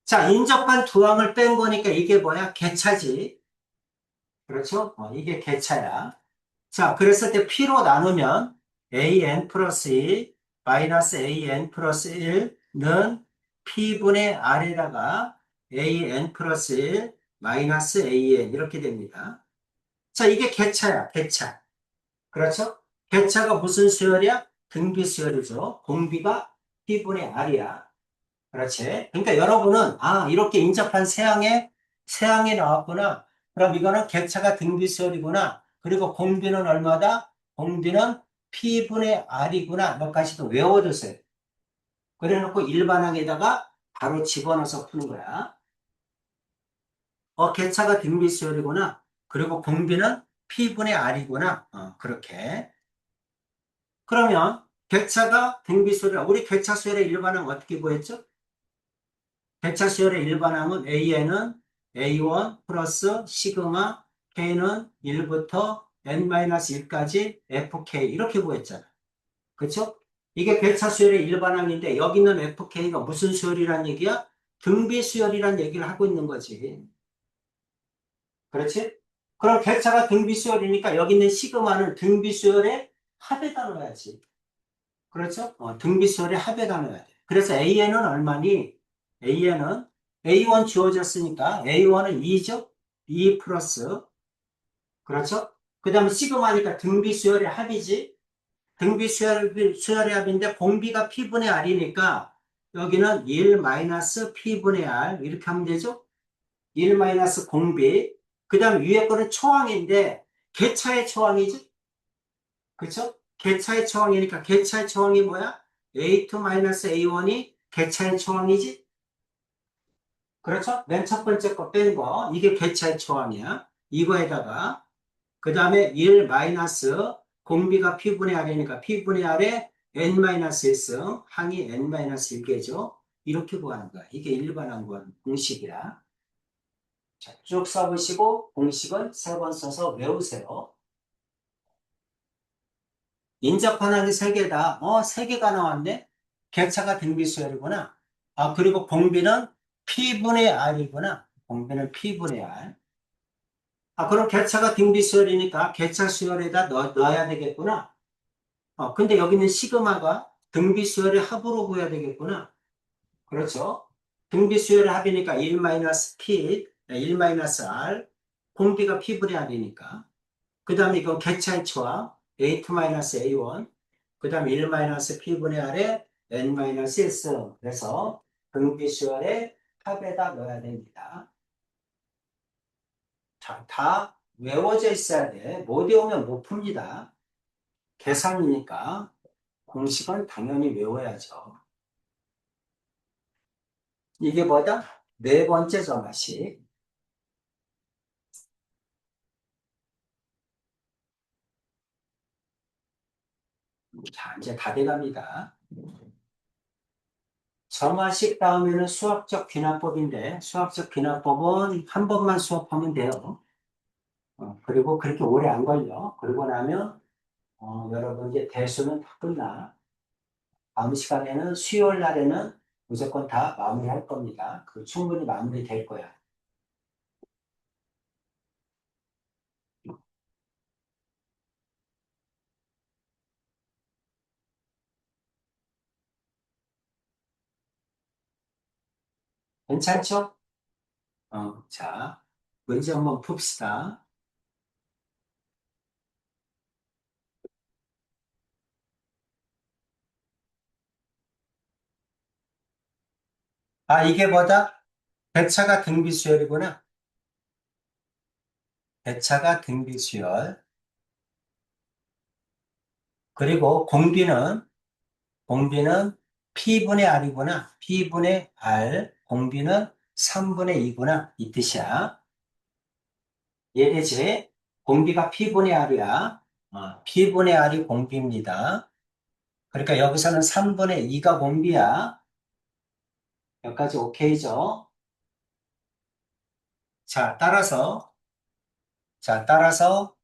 자, 인접한 두 항을 뺀 거니까 이게 뭐야? 개차지. 그렇죠? 이게 개차야. 자, 그랬을 때 P로 나누면 AN 플러스 2 마이너스 AN 플러스 1는 P분의 R에다가 AN 플러스 1 마이너스 AN 이렇게 됩니다. 자, 이게 개차야, 개차. 그렇죠? 개차가 무슨 수열이야? 등비 수열이죠. 공비가 P분의 R이야. 그렇지? 그러니까 여러분은, 아, 이렇게 인접한 세항이 나왔구나. 그럼 이거는 개차가 등비수열이구나. 그리고 공비는 얼마다? 공비는 P분의 R이구나. 몇 가지 더 외워두세요. 그래 놓고 일반항에다가 바로 집어넣어서 푸는 거야. 개차가 등비수열이구나. 그리고 공비는 P분의 R이구나. 그렇게. 그러면 개차가 등비수열이야. 우리 개차 수열의 일반항 어떻게 구했죠? 개차 수열의 일반항은 A에는 A1 플러스 시그마 K는 1부터 N-1까지 FK 이렇게 구했잖아. 그쵸? 이게 개차 수열의 일반항인데 여기 있는 FK가 무슨 수열이란 얘기야? 등비 수열이란 얘기를 하고 있는 거지. 그렇지? 그럼 개차가 등비 수열이니까 여기 있는 시그마는 등비 수열의 합에다 넣어야지. 그렇죠? 등비 수열의 합에다 넣어야 돼. 그래서 AN은 얼마니? AN은 A1 주어졌으니까 A1은 2죠? 2 플러스 그렇죠? 그 다음에 시그마니까 등비 수열의 합이지. 등비 수열의 합인데 공비가 P분의 R이니까 여기는 1 마이너스 P분의 R 이렇게 하면 되죠? 1 마이너스 공비 그 다음에 위에 거는 초항인데 개차의 초항이지? 그렇죠? 개차의 초항이니까 개차의 초항이 뭐야? A2 마이너스 A1이 개차의 초항이지? 그렇죠? 맨 첫 번째 거 뺀 거, 이게 개차의 초항이야. 이거에다가, 그 다음에 1 마이너스 공비가 P분의 R이니까 P분의 R에 N-S 항이 N-1개죠. 이렇게 구하는 거야. 이게 일반항 구하는 공식이야. 자, 쭉 써보시고 공식은 3번 써서 외우세요. 인접한항이 3개다. 3개가 나왔네? 개차가 등비수열이구나. 아, 그리고 공비는 P분의 R이구나. 공비는 P분의 R. 아, 그럼 개차가 등비수열이니까 개차 수열에다 넣어야 되겠구나. 근데 여기는 시그마가 등비수열의 합으로 구해야 되겠구나. 그렇죠? 등비수열의 합이니까 1-P, 1-R. 공비가 P분의 R이니까. 그 다음에 이건 개차의 초항, A2-A1. 그 다음에 1-P분의 R에 N-S. 그래서 등비수열의 합에다 넣어야 됩니다. 자, 다 외워져 있어야 돼. 못 외우면 못 풉니다. 계산이니까 공식은 당연히 외워야죠. 이게 뭐다? 네 번째 정화식. 자, 이제 다 돼갑니다. 정화식 다음에는 수학적 귀납법인데 수학적 귀납법은 한 번만 수업하면 돼요. 그리고 그렇게 오래 안 걸려. 그러고 나면 여러분 이제 대수는 다 끝나. 다음 시간에는 수요일 날에는 무조건 다 마무리할 겁니다. 그 충분히 마무리될 거야. 괜찮죠? 자, 문제 한번 풉시다. 아, 이게 뭐다? 배차가 등비수열이구나. 배차가 등비수열. 그리고 공비는 P분의 R이구나. P분의 R. 공비는 3분의 2구나. 이 뜻이야. 이해되지? 공비가 P분의 R이야. P분의 R이 공비입니다. 그러니까 여기서는 3분의 2가 공비야. 여기까지 오케이죠? 따라서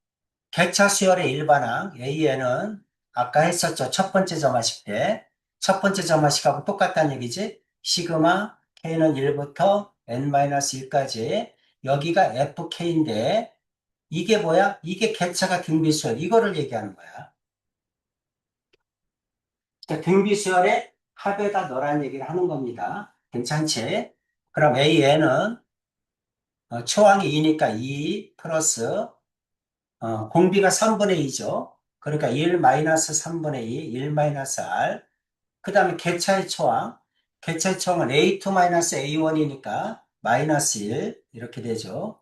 객차 수열의 일반항 AN은 아까 했었죠. 첫 번째 점화식 때. 첫 번째 점화식하고 똑같다는 얘기지. 시그마 K는 1부터 N-1까지. 여기가 FK인데 이게 뭐야? 이게 객차가 등비수열. 이거를 얘기하는 거야. 그러니까 등비수열의 합에다 넣으라는 얘기를 하는 겁니다. 괜찮지? 그럼 AN은 초항이 2니까 2 플러스 공비가 3분의 2죠. 그러니까 1 마이너스 3분의 2, 1 마이너스 R. 그 다음에 객차의 초항. 객차의 초항은 A2 마이너스 A1이니까 마이너스 1 이렇게 되죠.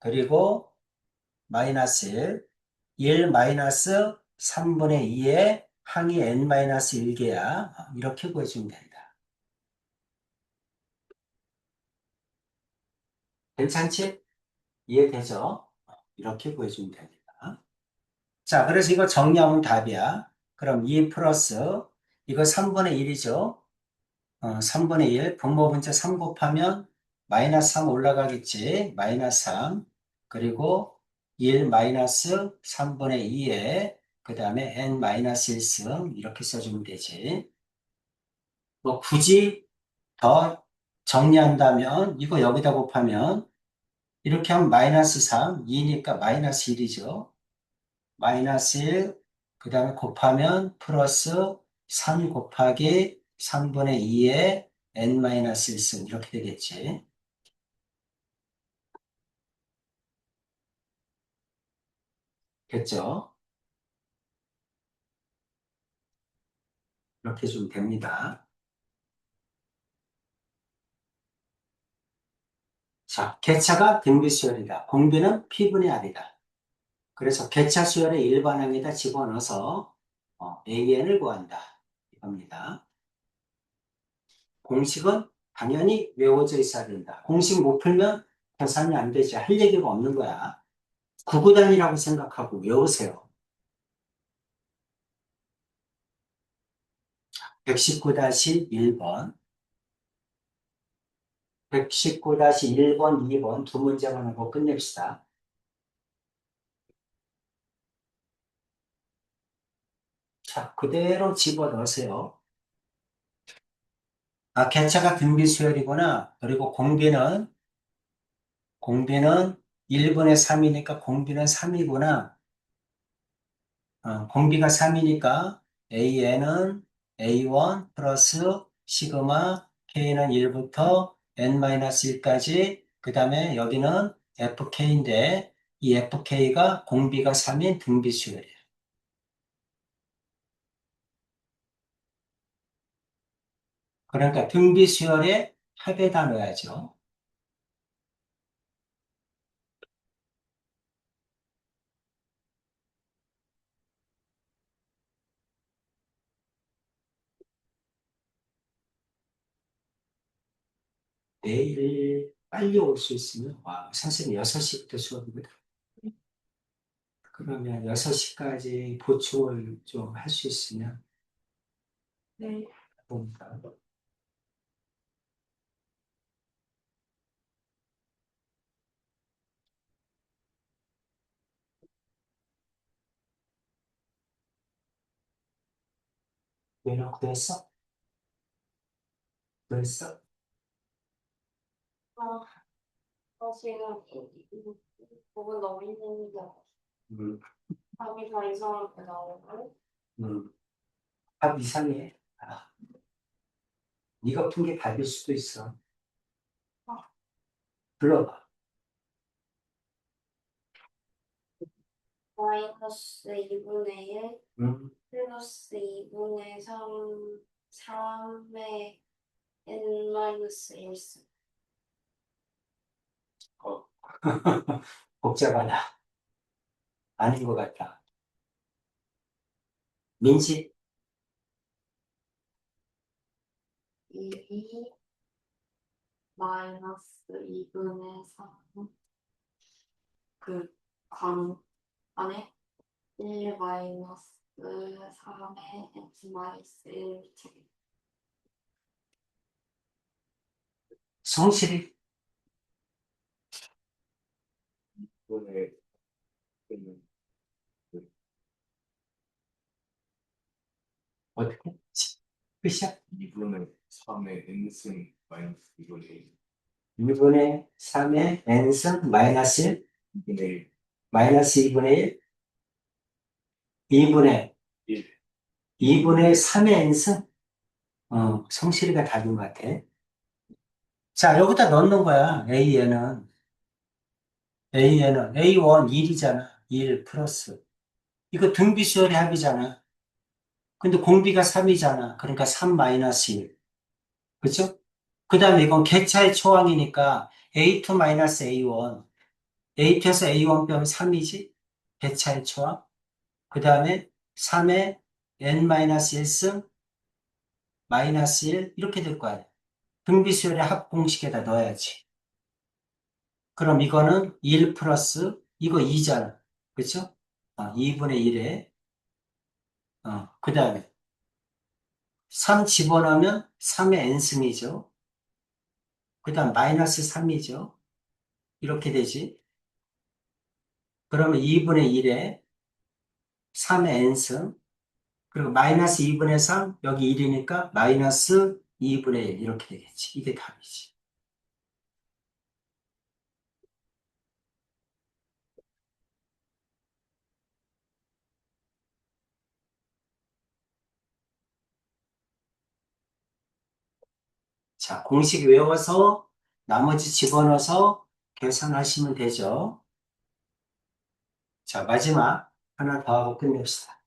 그리고 마이너스 1 마이너스 3분의 2의 항이 n 마이너스 1개야. 이렇게 구해주면 된다. 괜찮지? 이해되죠? 이렇게 구해주면 됩니다. 자, 그래서 이거 정리하면 답이야. 그럼 2 플러스 이거 3분의 1이죠. 3분의 1 분모분자 3 곱하면 마이너스 3 올라가겠지. 마이너스 3 그리고 1 마이너스 3분의 2에 그 다음에 n 마이너스 1승 이렇게 써주면 되지. 뭐 굳이 더 정리한다면 이거 여기다 곱하면 이렇게 하면 마이너스 3, 2니까 마이너스 1이죠. 마이너스 1, 그 다음에 곱하면 플러스 3 곱하기 3분의 2의 n-1승 이렇게 되겠지. 됐죠? 이렇게 해주면 됩니다. 자, 개차가 등비수열이다. 공비는 P분의 R이다. 그래서 개차 수열의 일반항에다 집어넣어서 AN을 구한다. 이겁니다. 공식은 당연히 외워져 있어야 된다. 공식 못 풀면 계산이 안 되지. 할 얘기가 없는 거야. 구구단이라고 생각하고 외우세요. 119-1번. 119-1번, 2번 두 문제만 하고 끝냅시다. 자, 그대로 집어넣으세요. 아, 개차가 등비수열이구나. 그리고 공비는 1분의 3이니까 공비는 3이구나. 공비가 3이니까 AN은 A1 플러스 시그마 K는 1부터 N-1까지 그 다음에 여기는 FK인데 이 FK가 공비가 3인 등비수열이에요. 그러니까 등비수열의 합에다 넣어야죠. 내일 빨리 올 수 있으면 와, 선생님 6시부터 수업이거든. 그러면 6시까지 보충을 좀 할 수 있으면 네. 봅니다. 왜 이렇게 됐어? 됐어? 아, 사실은 이 부분 너무 힘든데 음, 답이 더 이상하게 나오고 답 이상해. 네가 푼 게 답일 수도 있어. 불러봐. 마이너스 2분의 1 음, 플러스 2분의 3의 n-1승. 어. 복잡하다. 아닌 것 같다. 민지? 2 마이너스 2분의 3 그 안에 1 마이너스 3의 x 마이너스 1 제곱. 성실히 2분의 N은 어떻게? 끝이야? 2분의 3의 N승 마이너스 2분의 1. 2분의 3의 n승 마이너스 1, 2분의 1. 마이너스 2분의 1, 2분의 1. 2분의 3의 n승? 성실이가 답인 것 같아. 자, 여기다 넣는 거야. A는 A1 1이잖아. 1 플러스. 이거 등비수열의 합이잖아. 근데 공비가 3이잖아. 그러니까 3 마이너스 1. 그죠? 그 다음에 이건 객차의 초항이니까 A2 마이너스 A1. A2에서 A1 빼면 3이지? 객차의 초항. 그 다음에 3의 n-1승 마이너스 1 이렇게 될 거 아니야. 등비수열의 합 공식에다 넣어야지. 그럼 이거는 1 플러스 이거 2잖아. 그쵸? 2분의 1에 그 다음에 3 집어넣으면 3의 n승이죠. 그 다음 마이너스 3이죠. 이렇게 되지. 그러면 2분의 1에 3의 n승 그리고 마이너스 2분의 3 여기 1이니까 마이너스 2분의 1 이렇게 되겠지. 이게 답이지. 자, 공식 외워서 나머지 집어넣어서 계산하시면 되죠. 자, 마지막 하나 더 하고 끝냅시다.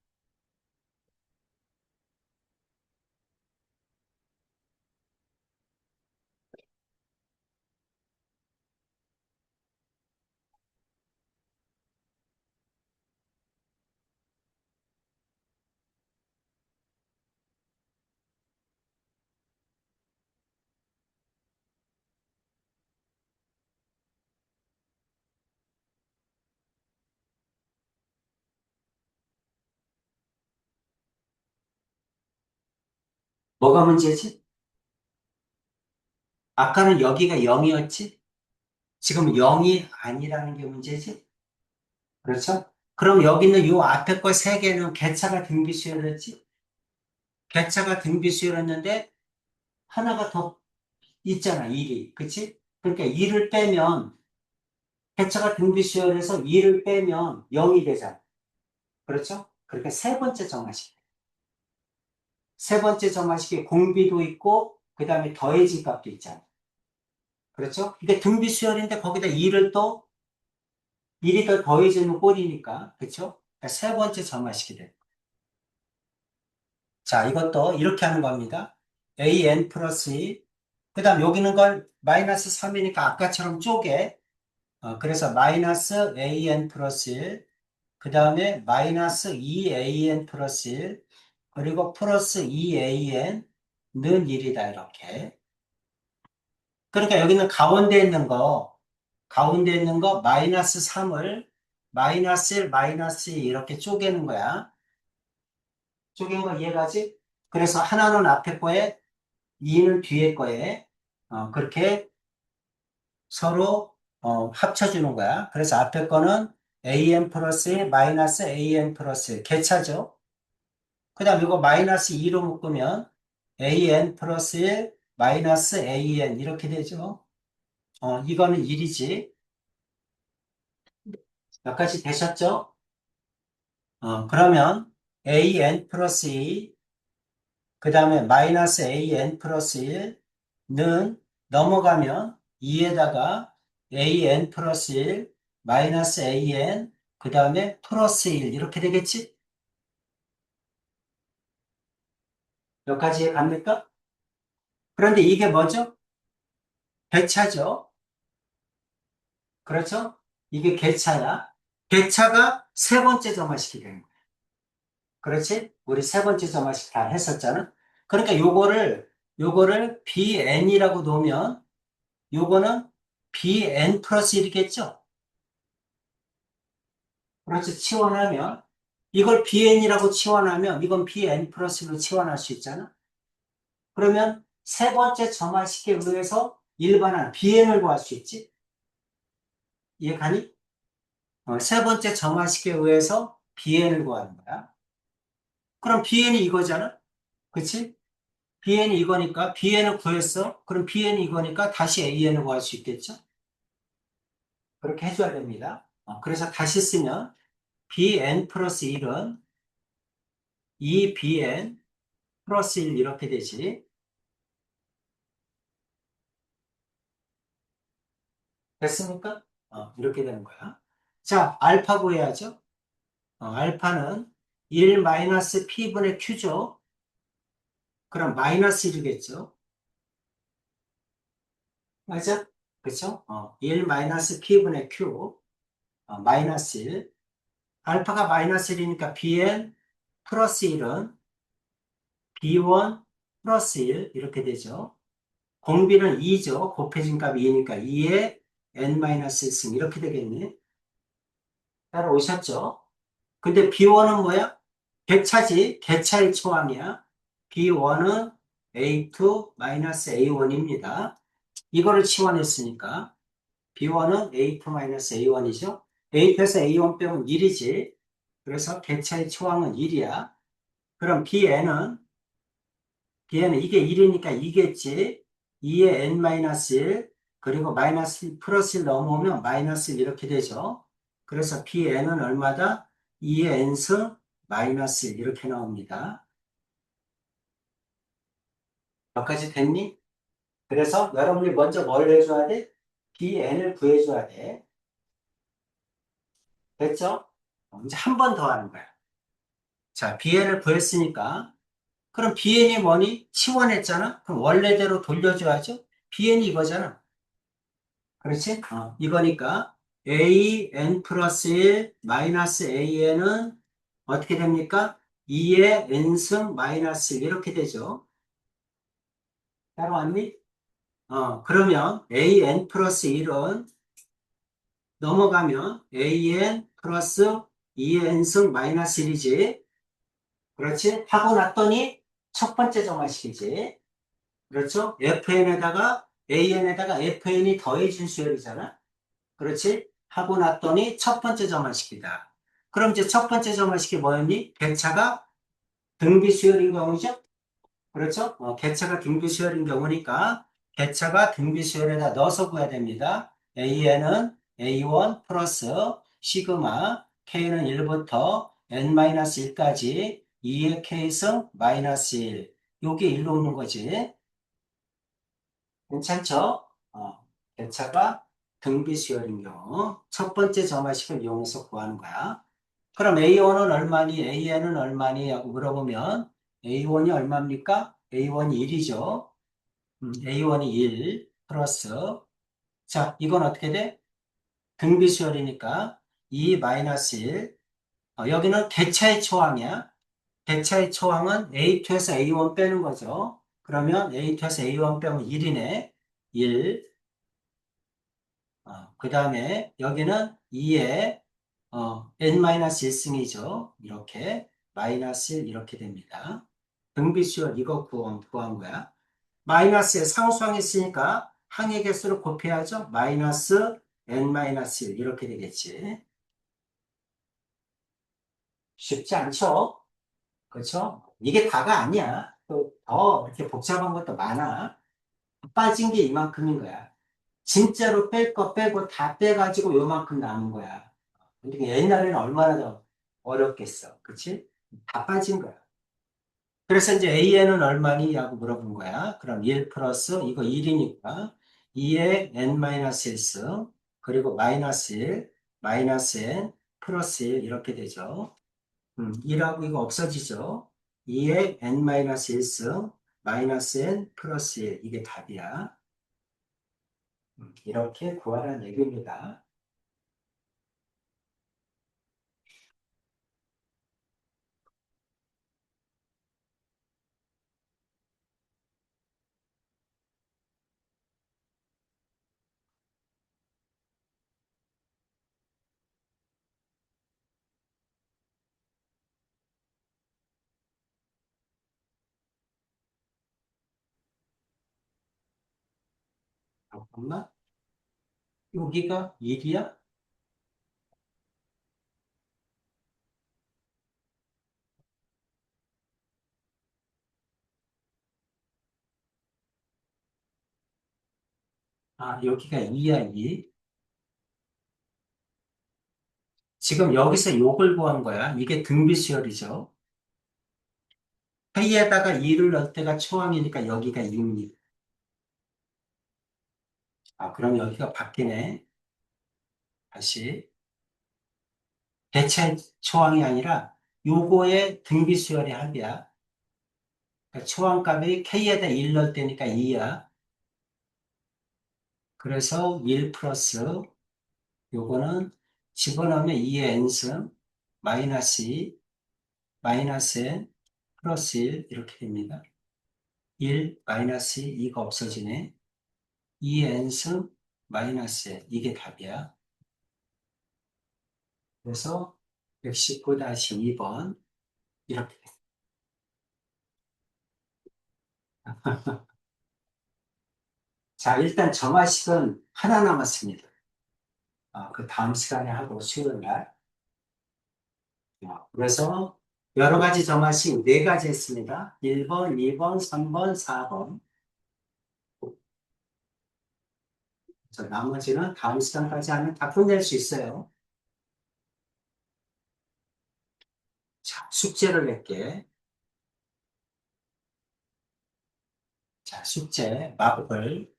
뭐가 문제지? 아까는 여기가 0이었지? 지금 0이 아니라는 게 문제지? 그렇죠? 그럼 여기 있는 요 앞에 거 세 개는 개차가 등비수열했지? 개차가 등비수열했는데 하나가 더 있잖아, 1이. 그치? 그러니까 2를 빼면 개차가 등비수열해서 2를 빼면 0이 되잖아. 그렇죠? 그러니까 세 번째 정화식. 세 번째 정화식에 공비도 있고 그 다음에 더해진 값도 있잖아. 그렇죠? 이게 등비수열인데 거기다 2를 또 1이 더 더해지는 꼴이니까. 그렇죠? 그러니까 세 번째 정화식이 돼. 자, 이것도 이렇게 하는 겁니다. an 플러스 2. 그 다음 여기는 걸 마이너스 3이니까 아까처럼 쪼개. 그래서 마이너스 an 플러스 1. 그 다음에 마이너스 2an 플러스 1. 그리고 플러스 2an는 1이다. 이렇게. 그러니까 여기는 가운데 있는 거 마이너스 3을 마이너스 1, 마이너스 2 이렇게 쪼개는 거야. 쪼갠 거 이해가지? 그래서 하나는 앞에 거에 2는 뒤에 거에 그렇게 서로 합쳐주는 거야. 그래서 앞에 거는 an 플러스 1 마이너스 an 플러스 1 개차죠. 그 다음 이거 마이너스 2로 묶으면 an 플러스 1 마이너스 an 이렇게 되죠. 이거는 1이지. 몇 가지 되셨죠? 그러면 an 플러스 2, 그 다음에 마이너스 an 플러스 1는 넘어가면 2에다가 an 플러스 1, 마이너스 an, 그 다음에 플러스 1 이렇게 되겠지? 몇 가지 갑니까? 그런데 이게 뭐죠? 개차죠? 그렇죠? 이게 개차야. 개차가 세 번째 점화시키 되는 거야. 그렇지? 우리 세 번째 점화식 다 했었잖아? 그러니까 요거를 bn이라고 놓으면 요거는 bn 플러스 1이겠죠? 그렇지? 치환하면 이걸 bn이라고 치환하면 이건 bn 플러스 1로 치환할 수 있잖아? 그러면 세 번째 점화식에 의해서 일반한 bn을 구할 수 있지? 이해가니? 세 번째 정화식에 의해서 bn을 구하는 거야. 그럼 bn이 이거잖아? 그치? bn이 이거니까 bn을 구했어. 그럼 bn이 이거니까 다시 an을 구할 수 있겠죠? 그렇게 해줘야 됩니다. 그래서 다시 쓰면 bn 플러스 1은 2bn 플러스 1 이렇게 되지. 됐습니까? 이렇게 되는 거야. 자, 알파 구해야죠. 알파는 1 마이너스 p분의 q죠. 그럼 마이너스 1이겠죠. 맞아? 그쵸? 1 마이너스 p분의 q, 마이너스 1. 알파가 마이너스 1이니까 bn 플러스 1은 b1 플러스 1 이렇게 되죠. 공비는 2죠. 곱해진 값이 2니까 2에 n-1승 이렇게 되겠네. 따라오셨죠? 근데 B1은 뭐야? 객차지. 객차의 초항이야. B1은 A2-A1입니다. 이거를 치환했으니까 B1은 A2-A1이죠. A2에서 A1 빼면 1이지. 그래서 객차의 초항은 1이야. 그럼 Bn은 이게 1이니까 2겠지. 2에 n-1 그리고 마이너스 1 플러스 1 넘어오면 마이너스 1 이렇게 되죠. 그래서 Bn은 얼마다? 2의 n승 마이너스 1 이렇게 나옵니다. 여기까지 됐니? 그래서 여러분이 먼저 뭘 해줘야 돼? Bn을 구해줘야 돼. 됐죠? 이제 한 번 더 하는 거야. 자, Bn을 구했으니까 그럼 Bn이 뭐니? 치환했잖아? 그럼 원래대로 돌려줘야죠? Bn이 이거잖아. 그렇지? 이거니까 an 플러스 1 마이너스 an은 어떻게 됩니까? 2의 n승 마이너스 1 이렇게 되죠. 따라왔니? 그러면 an 플러스 1은 넘어가면 an 플러스 2의 n승 마이너스 1이지. 그렇지? 하고 났더니 첫 번째 정화식이지. 그렇죠? an에다가 fn이 더해진 수열이잖아. 그렇지? 하고 났더니 첫 번째 점화식이다. 그럼 이제 첫 번째 점화식이 뭐였니? 개차가 등비 수열인 경우죠? 그렇죠? 개차가 등비 수열인 경우니까 개차가 등비 수열에다 넣어서 구해야 됩니다. AN은 A1 플러스 시그마 K는 1부터 N-1까지 2의 K승 마이너스 1. 요게 1로 오는 거지. 괜찮죠? 개차가 등비수열인 경우 첫 번째 점화식을 이용해서 구하는 거야. 그럼 A1은 얼마니? AN은 얼마니? 하고 물어보면 A1이 얼마입니까? A1이 1이죠. A1이 1 플러스 자, 이건 어떻게 돼? 등비수열이니까 2 마이너스 1 여기는 개차의 초항이야. 개차의 초항은 A2에서 A1 빼는 거죠. 그러면 A2에서 A1 빼면 1이네. 1 그 다음에 여기는 2에 n-1승이죠. 이렇게 마이너스 1 이렇게 됩니다. 등비수열 이거 구한 거야. 마이너스에 상수항이 있으니까 항의 개수를 곱해야죠. 마이너스 n-1 이렇게 되겠지. 쉽지 않죠? 그렇죠? 이게 다가 아니야. 또 더 이렇게 복잡한 것도 많아. 빠진 게 이만큼인 거야. 진짜로 뺄 거 빼고 다 빼가지고 요만큼 남은 거야. 근데 옛날에는 얼마나 더 어렵겠어. 그치? 다 빠진 거야. 그래서 이제 AN은 얼마니? 라고 물어본 거야. 그럼 1 플러스 이거 1이니까 2의 n-1승 그리고 마이너스 1 마이너스 n 플러스 1 이렇게 되죠. 1하고 이거 없어지죠. 2의 n-1승 마이너스 n 플러스 1 이게 답이야. 이렇게 구하라는 얘기입니다. 잠깐만. 여기가 1이야? 여기가 2야, 2. 지금 여기서 요걸 구한 거야. 이게 등비수열이죠. 회의에다가 2를 넣을 때가 초항이니까 여기가 6이. 그럼 여기가 바뀌네. 다시. 대체 초항이 아니라 요거의 등비수열의 합이야. 그러니까 초항값이 K에다 1 넣을 때니까 2야. 그래서 1 플러스 요거는 집어넣으면 2의 n승 마이너스 2, 마이너스 n 플러스 1 이렇게 됩니다. 1 마이너스 2가 없어지네. 2의 n승 마이너스 n 이게 답이야. 그래서 119-2번 이렇게 돼. 자, 일단 정화식은 하나 남았습니다. 그 다음 시간에 하고 수요일 날. 그래서 여러 가지 정화식 네 가지 했습니다. 1번, 2번, 3번, 4번. 나머지는 다음 시간까지 하면 다 끝낼 수 있어요. 자, 숙제를 낼게. 자, 숙제, 마블.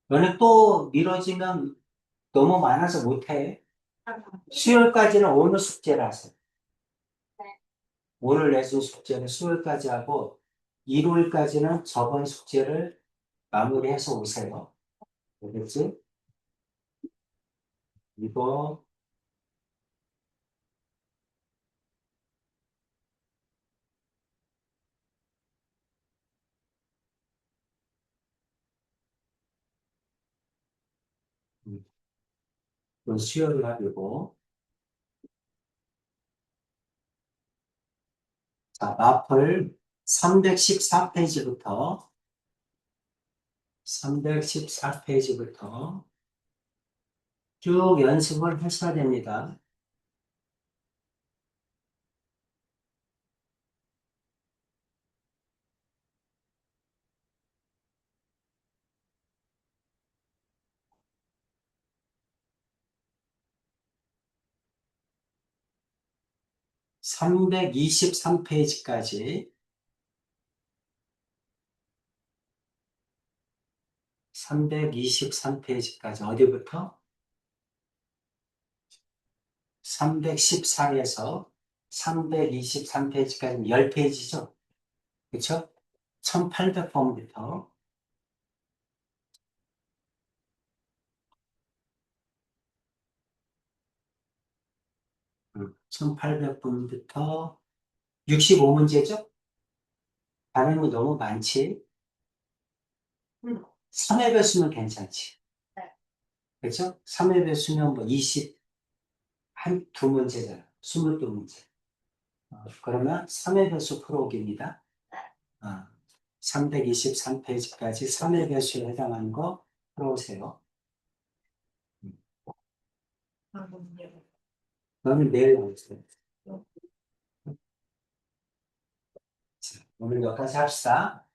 너네 또 미뤄지면 너무 많아서 못해. 수요일까지는 오늘 숙제를 하세요. 오늘 내준 숙제를 수요일까지 하고, 일요일까지는 저번 숙제를 마무리해서 오세요. 알겠지? 이거, 이건 수요일 하고, 자, 마플 314페이지부터 쭉 연습을 하셔야 됩니다. (323) 페이지까지 323페이지까지 어디부터? 314에서 323페이지까지 10페이지죠? 그쵸? 1800번부터 1800번부터 65문제죠? 반응이 너무 많지? 3회 배수면 괜찮지? 네. 그쵸? 3회 배수면 뭐 22문제잖아. 22문제. 그러면 3회 배수 풀어오기입니다. 323페이지까지 3회 배수에 해당하는 거 풀어오세요. 너는 내일 나오세요. 자, 오늘 여기까지 합시다.